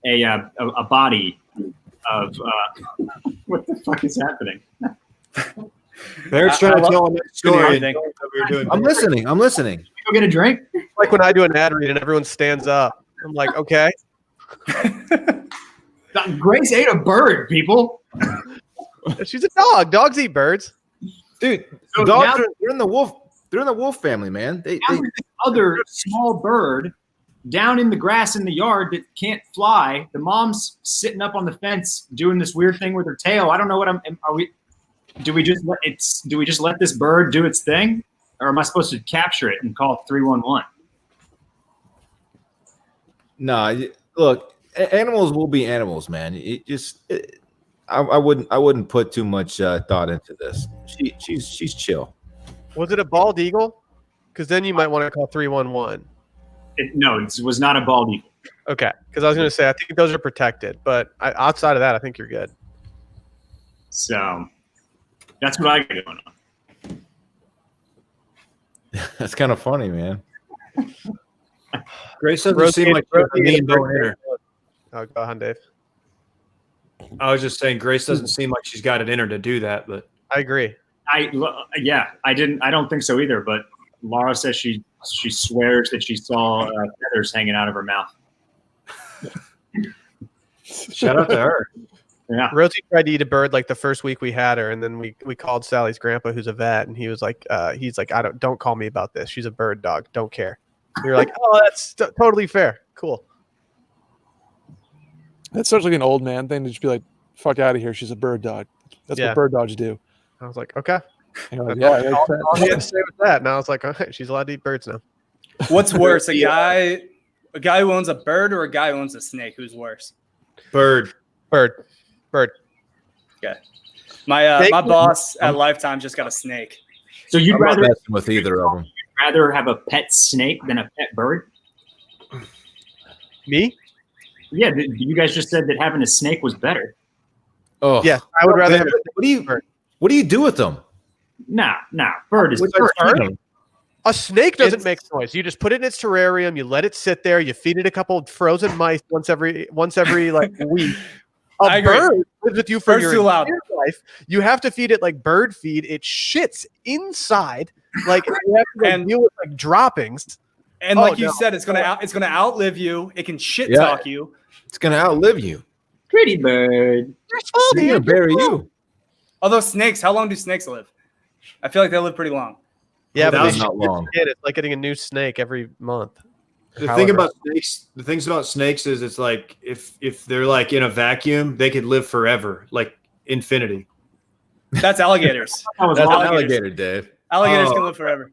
a body of what the fuck is happening? Barrett's trying to tell a nice story. Anything. I'm listening. Go get a drink. Like when I do an ad read and everyone stands up. I'm like, okay. Grace ate a bird, people. She's a dog. Dogs eat birds. Dude, So dogs now- they're in the wolf family, man. They Now there's this other small bird down in the grass in the yard that can't fly. The mom's sitting up on the fence doing this weird thing with her tail. I don't know what do we just let this bird do its thing, or am I supposed to capture it and call 311? Nah, look, animals will be animals, man. I wouldn't put too much thought into this. She's chill. Was it a bald eagle? Because then you might want to call 311. No, it was not a bald eagle. Okay. Because I was going to say, I think those are protected. But outside of that, I think you're good. So that's what I got going on. That's kind of funny, man. Grace doesn't seem like she's a mean bone hitter. Oh, go ahead, Dave. I was just saying Grace doesn't seem like she's got it in her to do that, but I agree. I don't think so either. But Laura says she swears that she saw feathers hanging out of her mouth. shout out to her. Yeah. Rosie tried to eat a bird like the first week we had her, and then we called Sally's grandpa, who's a vet, and he was like, don't call me about this. She's a bird dog. Don't care. We were like, oh, that's totally fair. Cool. That's such like an old man thing to just be like, "Fuck out of here." She's a bird dog. That's Yeah. what bird dogs do. I was like, okay. And you're like, yeah, it makes sense. All you had to say with that. And I was like, all right, she's allowed to eat birds now. What's worse, a guy who owns a bird or a guy who owns a snake? Who's worse? Bird. Bird. Okay. My Snake? boss at Lifetime just got a snake. So you'd I'm not rather messing with either of them. have a pet snake than a pet bird? Me? Yeah, you guys just said that having a snake was better. Oh, Yes, I would rather have What do you do with them? Nah, bird is What's bird. bird? a snake doesn't make noise. You just put it in its terrarium, you let it sit there, you feed it a couple of frozen mice once every like week. I A agree. bird lives with you for Bird's your too loud. entire life. You have to feed it like bird feed. It shits inside. Like you have to And- deal with like droppings. And Oh, like you no. said, it's gonna outlive you. It can shit Yeah. talk you. It's gonna outlive you. Pretty bird. They're small, It's gonna dude. bury you. Although snakes, how long do snakes live? I feel like they live pretty long. Yeah, but That's they not long. it's like getting a new snake every month. The However. thing about snakes, the things about snakes is it's like if they're like in a vacuum, they could live forever, like infinity. That's alligators. That was That's an long. alligators. alligator, Dave. Alligators Oh. can live forever.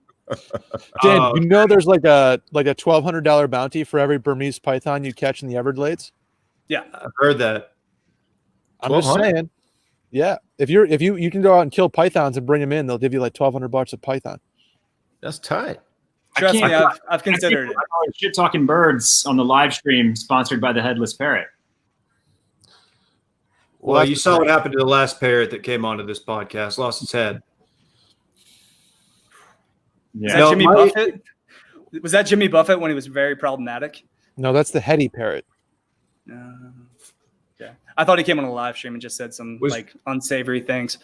Dan, you know there's like a $1,200 bounty for every Burmese python you catch in the Everglades. Yeah. I've heard that. I'm just 1,200? saying. Yeah, if you can go out and kill pythons and bring them in, they'll give you like $1,200 a python. That's tight. Trust me, can't- I've considered it. Shit talking birds on the live stream sponsored by the Headless Parrot. Well, you saw what happened to the last parrot that came onto this podcast, lost its head. Was Yeah. that No, Jimmy my- Buffett? Was that Jimmy Buffett when he was very problematic? No, that's the heady parrot. Yeah. I thought he came on a live stream and just said some Was- like unsavory things.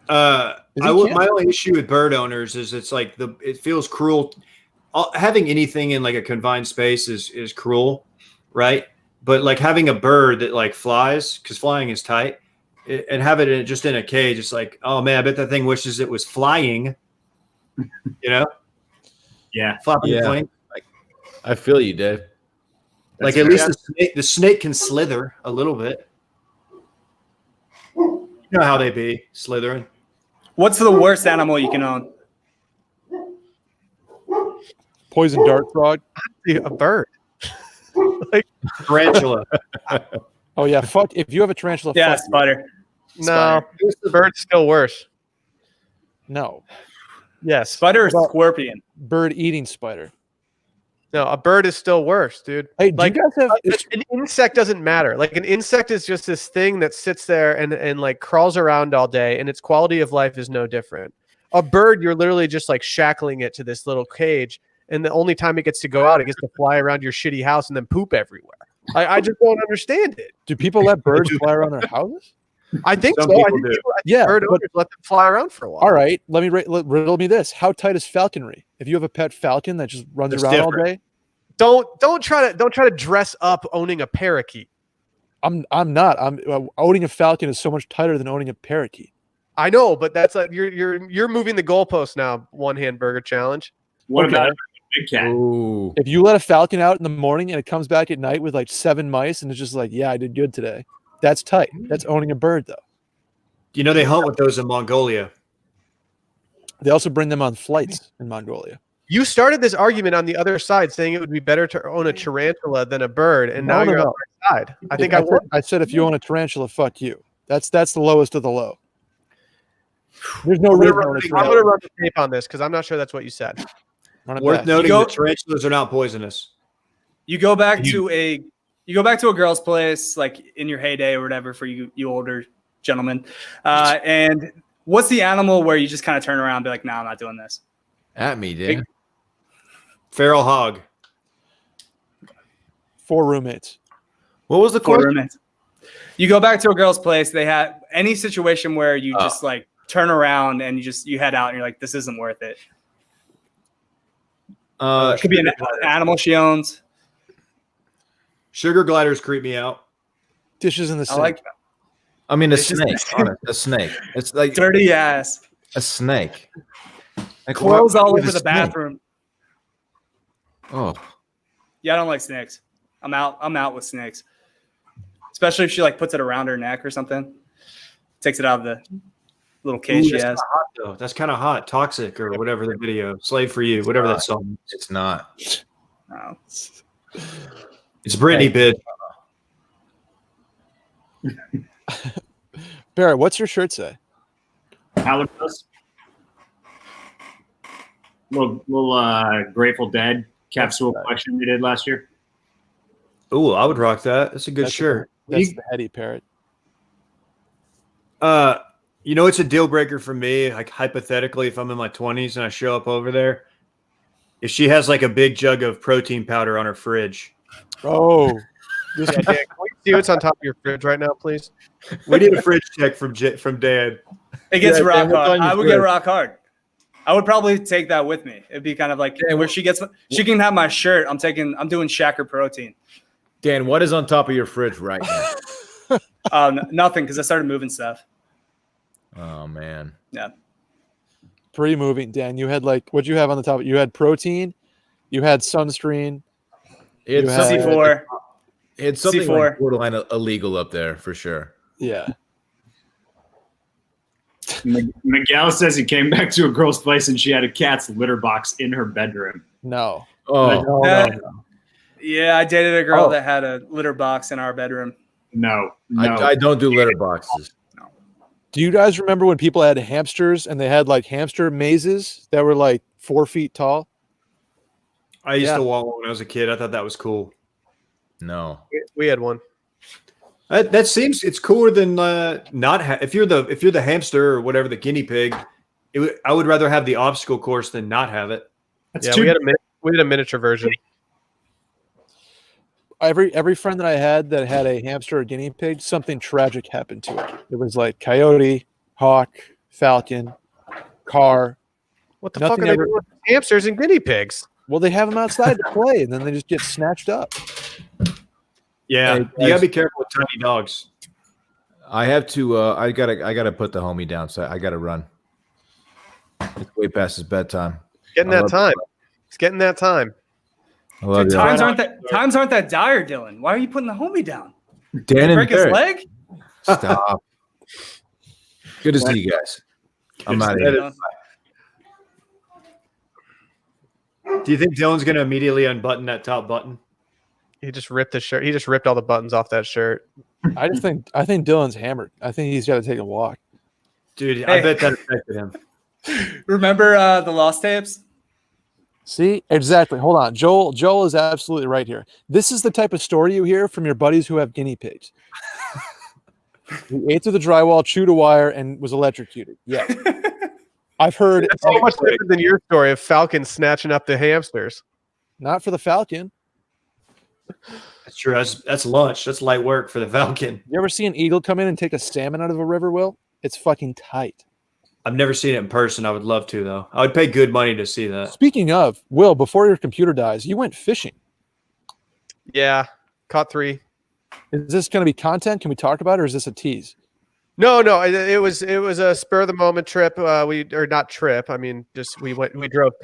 My only issue with bird owners is it's like it feels cruel. Having anything in like a confined space is cruel, right? But like having a bird that like flies, because flying is tight, and have it just in a cage, it's like, oh man, I bet that thing wishes it was flying. You know, Yeah. flapping Yeah. the plane. I feel you, Dave. Like at least the snake can slither a little bit. You know how they be slithering. What's the worst animal you can own? Poison dart frog. A bird. Tarantula. Oh yeah, fuck. If you have a tarantula, Yeah, fuck you. spider. No, bird's still worse. No, Yes, Spider or Well- scorpion? bird eating spider. no, a bird is still worse, dude. Hey, do Like, you guys have? An insect doesn't matter. Like an insect is just this thing that sits there and like crawls around all day, and its quality of life is no different. A bird, you're literally just like shackling it to this little cage, and the only time it gets to go out, it gets to fly around your shitty house and then poop everywhere. I just don't understand it. Do people let birds fly around their houses? I think Some so. I people think, do. people, I think Yeah, bird but- owners let them fly around for a while. All right, let me riddle me this: how tight is falconry? If you have a pet falcon that just runs It's around all different. day, Don't try to dress up owning a parakeet. I'm not. Owning a falcon is so much tighter than owning a parakeet. I know, but that's like you're moving the goalpost now. One hand burger challenge. What Okay. about a big cat? Ooh. If you let a falcon out in the morning and it comes back at night with like 7 mice and it's just like, yeah, I did good today. That's tight. That's owning a bird, though. You know they hunt with those in Mongolia. They also bring them on flights in Mongolia. You started this argument on the other side, saying it would be better to own a tarantula than a bird, and now No, you're no. on my side. I think I won. I said if you own a tarantula, fuck you. That's the lowest of the low. There's no I'm reason gonna to own a run tarantula. the tape on this because I'm not sure that's what you said. Run it Worth back. noting You go- that tarantulas are not poisonous. You go back to a girl's place, like in your heyday or whatever, for you older gentlemen. And what's the animal where you just kind of turn around and be like, "No, I'm not doing this." At me, Dave. Feral hog. 4 roommates. What was the For question? roommates. You go back to a girl's place. They have any situation where you just like turn around and you head out and you're like, "This isn't worth it." It could be an animal she owns. Sugar gliders creep me out. Dishes in the I sink. like I mean, a It's just- snake. Honest, a snake. It's like dirty ass a snake. Like clothes why all would over a the snake? bathroom. Oh, Yeah, I don't like snakes. I'm out with snakes. Especially if she like puts it around her neck or something. Takes it out of the little cage Ooh, she that's has. kinda hot, though. That's kind of hot. Toxic or whatever the video. Slave for you. Whatever that song. it's not. Oh. It's Britney bid. Barrett, what's your shirt say? Alamos. Little Grateful Dead capsule collection we did last year. Ooh, I would rock that. That's a good That's shirt. That's the heady parrot. You know, it's a deal breaker for me. Like hypothetically, if I'm in my 20s and I show up over there, if she has like a big jug of protein powder on her fridge, Oh, Yeah, Dan, can we see what's on top of your fridge right now, please? we need a fridge check from Dan. It gets Yeah, rock Dan, what's hard. on your I would get fridge? rock hard. I would probably take that with me. It'd be kind of like where she can have my shirt. I'm doing Shacker protein. Dan, what is on top of your fridge right now? Nothing because I started moving stuff. Oh man. Yeah. pre-moving, Dan. You had like what'd you have on the top? You had protein, you had sunscreen. It's You had- something, C4. it's something C4. like borderline illegal up there for sure. Yeah. Miguel says he came back to a girl's place and she had a cat's litter box in her bedroom. No. Oh, That- Yeah, I dated a girl that had a litter box in our bedroom. No. I don't do litter boxes. Do you guys remember when people had hamsters and they had like hamster mazes that were like 4 feet tall? I used to walk when I was a kid. I thought that was cool. No. We had one. That seems it's cooler than not. If you're the hamster or whatever, the guinea pig, I would rather have the obstacle course than not have it. We had a miniature version. Every friend that I had that had a hamster or guinea pig, something tragic happened to it. It was like coyote, hawk, falcon, car. What the fuck are they doing with hamsters and guinea pigs? Well, they have them outside to play, and then they just get snatched up. Yeah, you gotta be careful with tiny dogs. I have to. I gotta put the homie down. So I gotta run. It's way past his bedtime. Getting that time. It's getting that time. I love Dude, you. times aren't that dire, Dylan. Why are you putting the homie down? Dan and Break his Barrett. leg? Stop. Good to see you guys. I'm out of here. Do you think Dylan's gonna immediately unbutton that top button? He just ripped the shirt. He just ripped all the buttons off that shirt. I think Dylan's hammered. I think he's got to take a walk. Dude, I bet that affected him. Remember the Lost Tapes? See, exactly. Hold on, Joel is absolutely right here. This is the type of story you hear from your buddies who have guinea pigs. He ate through the drywall, chewed a wire, and was electrocuted. Yeah, I've heard. It's so much different than your story of Falcon snatching up the hamsters. Not for the falcon. That's true. That's lunch. That's light work for the falcon. You ever see an eagle come in and take a salmon out of a river, Will? It's fucking tight. I've never seen it in person. I would love to, though. I would pay good money to see that. Speaking of, Will, before your computer dies, you went fishing. Yeah, caught 3. Is this going to be content? Can we talk about it, or is this a tease? No. It was a spur of the moment trip. We drove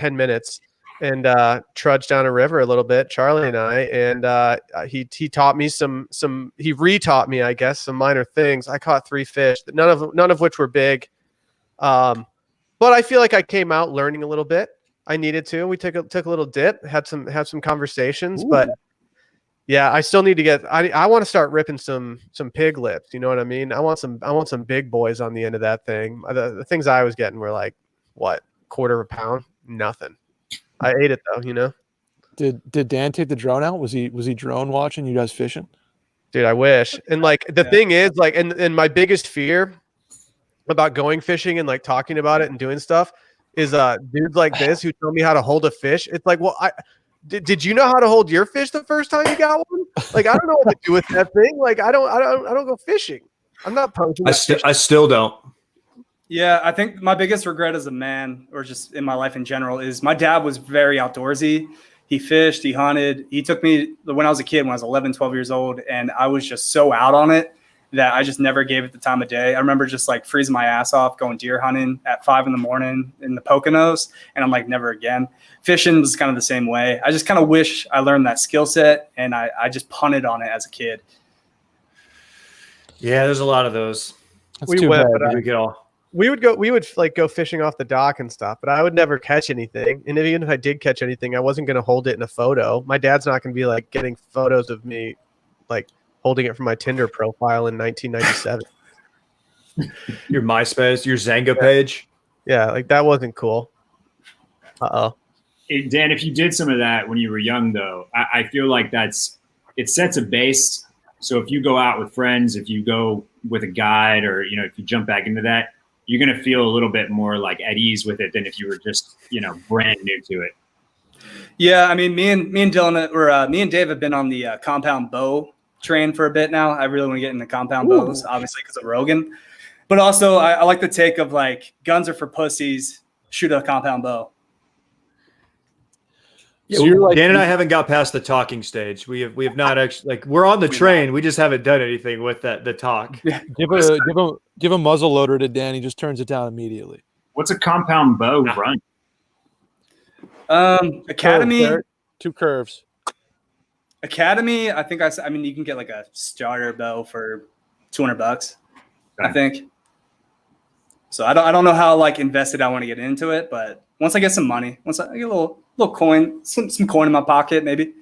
10 minutes and trudged down a river a little bit, Charlie and I, and he taught me he re-taught me, I guess, some minor things. I caught 3 fish, none of which were big. But I feel like I came out learning a little bit. I needed to. We took a little dip, had some conversations. Ooh. But yeah, I still need to get. I want to start ripping some pig lips. You know what I mean? I want some big boys on the end of that thing. The things I was getting were like what, quarter of a pound, nothing. I ate it though. You know. Did Dan take the drone out? Was he drone watching you guys fishing? Dude, I wish. And like the thing is, like, and my biggest fear about going fishing and like talking about it and doing stuff is dudes like this who tell me how to hold a fish. It's like, well, did you know how to hold your fish the first time you got one? Like, I don't know what to do with that thing. Like, I don't go fishing. I'm not poaching. I still don't. Yeah, I think my biggest regret as a man, or just in my life in general, is my dad was very outdoorsy. He fished, he hunted. He took me when I was a kid, when I was 11, 12 years old, and I was just so out on it that I just never gave it the time of day. I remember just like freezing my ass off, going deer hunting at 5 a.m. in the Poconos, and I'm like, never again. Fishing was kind of the same way. I just kind of wish I learned that skill set, and I just punted on it as a kid. Yeah, there's a lot of those. We would go fishing off the dock and stuff, but I would never catch anything. And even if I did catch anything, I wasn't going to hold it in a photo. My dad's not going to be like getting photos of me, like holding it for my Tinder profile in 1997. Your MySpace, your Zanga page. Yeah, like that wasn't cool. Dan, if you did some of that when you were young, though, I feel like it sets a base. So if you go out with friends, if you go with a guide, or if you jump back into that, you're going to feel a little bit more like at ease with it than if you were just brand new to it. Yeah, I mean, me and Dylan, or me and Dave have been on the compound bow train for a bit now. I really want to get into compound bows, obviously because of Rogan, but also I like the take of like, guns are for pussies, shoot a compound bow. Yeah, so Dan and I haven't got past the talking stage. We have not actually, like, we're on the train. We just haven't done anything with the talk. Give a muzzle loader to Dan. He just turns it down immediately. What's a compound bow run? Academy. Two curves. Academy. I mean, you can get like a starter bow for $200. I think. So I don't know how like invested I want to get into it, but once I get some money, once I get a little coin, some coin in my pocket, maybe.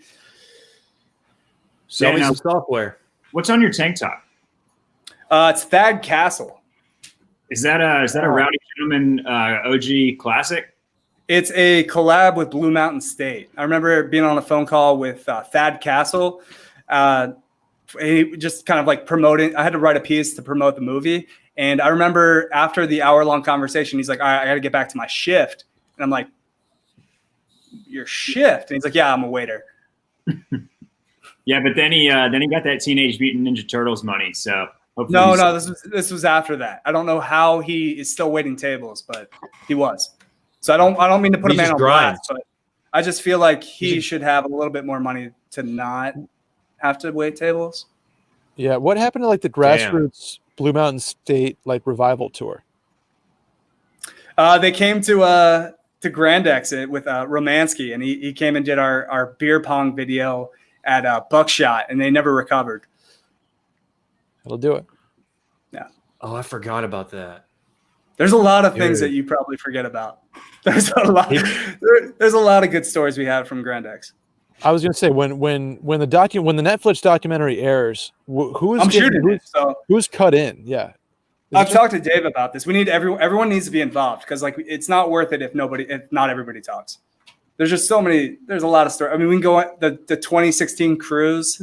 Sell me some software. What's on your tank top? It's Thad Castle. Is that a Rowdy Gentleman OG classic? It's a collab with Blue Mountain State. I remember being on a phone call with Thad Castle. He just kind of like promoting. I had to write a piece to promote the movie. And I remember after the hour-long conversation, he's like, all right, I got to get back to my shift. And I'm like, your shift? And he's like, yeah, I'm a waiter. Yeah, but then he got that Teenage Mutant Ninja Turtles money. So no, this was after that. I don't know how he is still waiting tables, but he was. So I don't mean to put a man on blast, but I just feel like he should have a little bit more money to not have to wait tables. Yeah, what happened to like the grassroots Blue Mountain State like revival tour? They came to Grand Exit with Romansky, and he came and did our beer pong video at Buckshot, and they never recovered. That'll do it. Yeah. Oh, I forgot about that. There's a lot of things that you probably forget about. There's a lot of good stories we have from Grand X. I was going to say when the Netflix documentary airs, who's cut in? Yeah, I've talked to Dave about this. We need everyone needs to be involved because like it's not worth it if not everybody talks. There's just so many. There's a lot of stories. I mean, we can go on the 2016 cruise.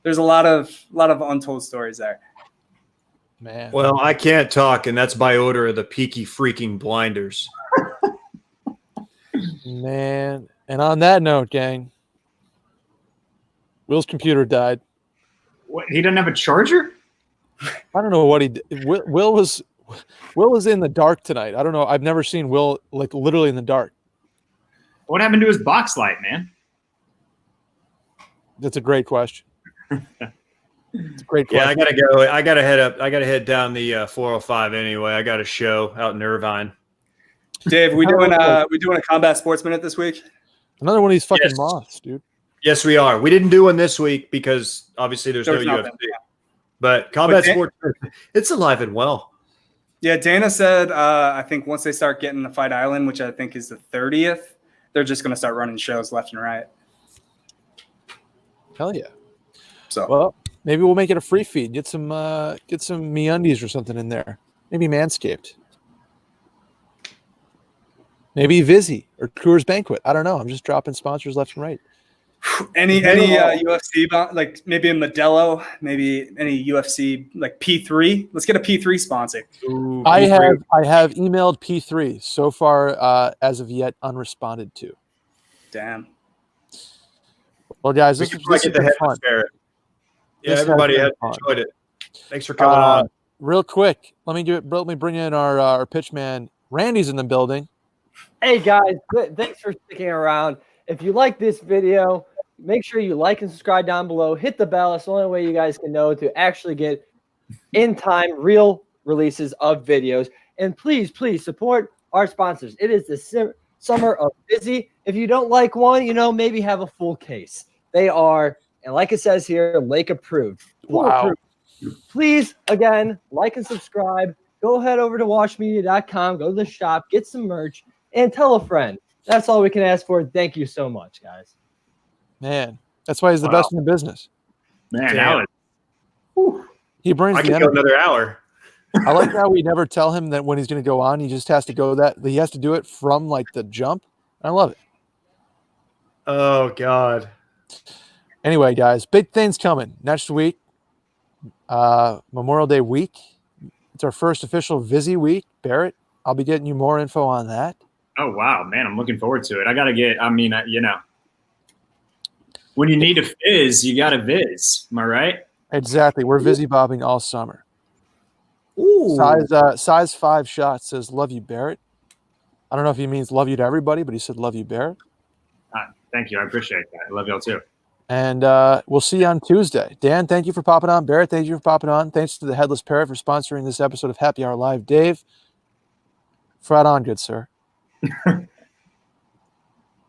There's a lot of untold stories there. Man. Well, I can't talk, and that's by order of the Peaky Freaking Blinders. Man, and on that note, gang, Will's computer died. What? He doesn't have a charger? I don't know what he did. Will was in the dark tonight. I don't know. I've never seen Will like literally in the dark. What happened to his box light, man? That's a great question. It's a great question. Yeah, I gotta go. I gotta head up. I gotta head down the 405 anyway. I got a show out in Irvine. Dave, we doing a combat sports minute this week? Another one of these fucking moths, dude. Yes, we are. We didn't do one this week because obviously there's no UFC. But combat sports, it's alive and well. Yeah, Dana said I think once they start getting the Fight Island, which I think is the 30th, they're just going to start running shows left and right. Hell yeah! So well, maybe we'll make it a free feed. Get some MeUndies or something in there. Maybe Manscaped. Maybe Vizzy or Coors Banquet. I don't know. I'm just dropping sponsors left and right. Any UFC like maybe a Modelo, maybe any UFC like P3. Let's get a P3 sponsor. Ooh, I have emailed P3 so far as of yet unresponded to. Damn. Well, guys, this has been fun. Yeah, everybody has enjoyed it. Thanks for coming on. Real quick, let me bring in our pitch man. Randy's in the building. Hey guys, thanks for sticking around. If you like this video, make sure you like and subscribe down below. Hit the bell. It's the only way you guys can know to actually get in time real releases of videos. And please support our sponsors. It is the summer of Busy. If you don't like one, maybe have a full case. They are, and like it says here, Lake approved. Wow. Approved. Please, again, like and subscribe. Go ahead over to washmedia.com. Go to the shop, get some merch, and tell a friend. That's all we can ask for. Thank you so much, guys. Man, that's why he's the best in the business. Man, Alex. He brings I the could go another hour. I like how we never tell him that when he's going to go on. He just has to go he has to do it from like the jump. I love it. Oh God. Anyway, guys, big things coming next week. Memorial Day week. It's our first official Vizzy week. Barrett, I'll be getting you more info on that. Oh, wow, man. I'm looking forward to it. I got to get, when you need a fizz, you got to viz. Am I right? Exactly. We're Vizzy bobbing all summer. Ooh. Size 5 shot says, love you, Barrett. I don't know if he means love you to everybody, but he said, love you, Barrett. Thank you. I appreciate that. I love y'all too. And we'll see you on Tuesday. Dan, thank you for popping on. Barrett, thank you for popping on. Thanks to the Headless Parrot for sponsoring this episode of Happy Hour Live. Dave, right on, good sir.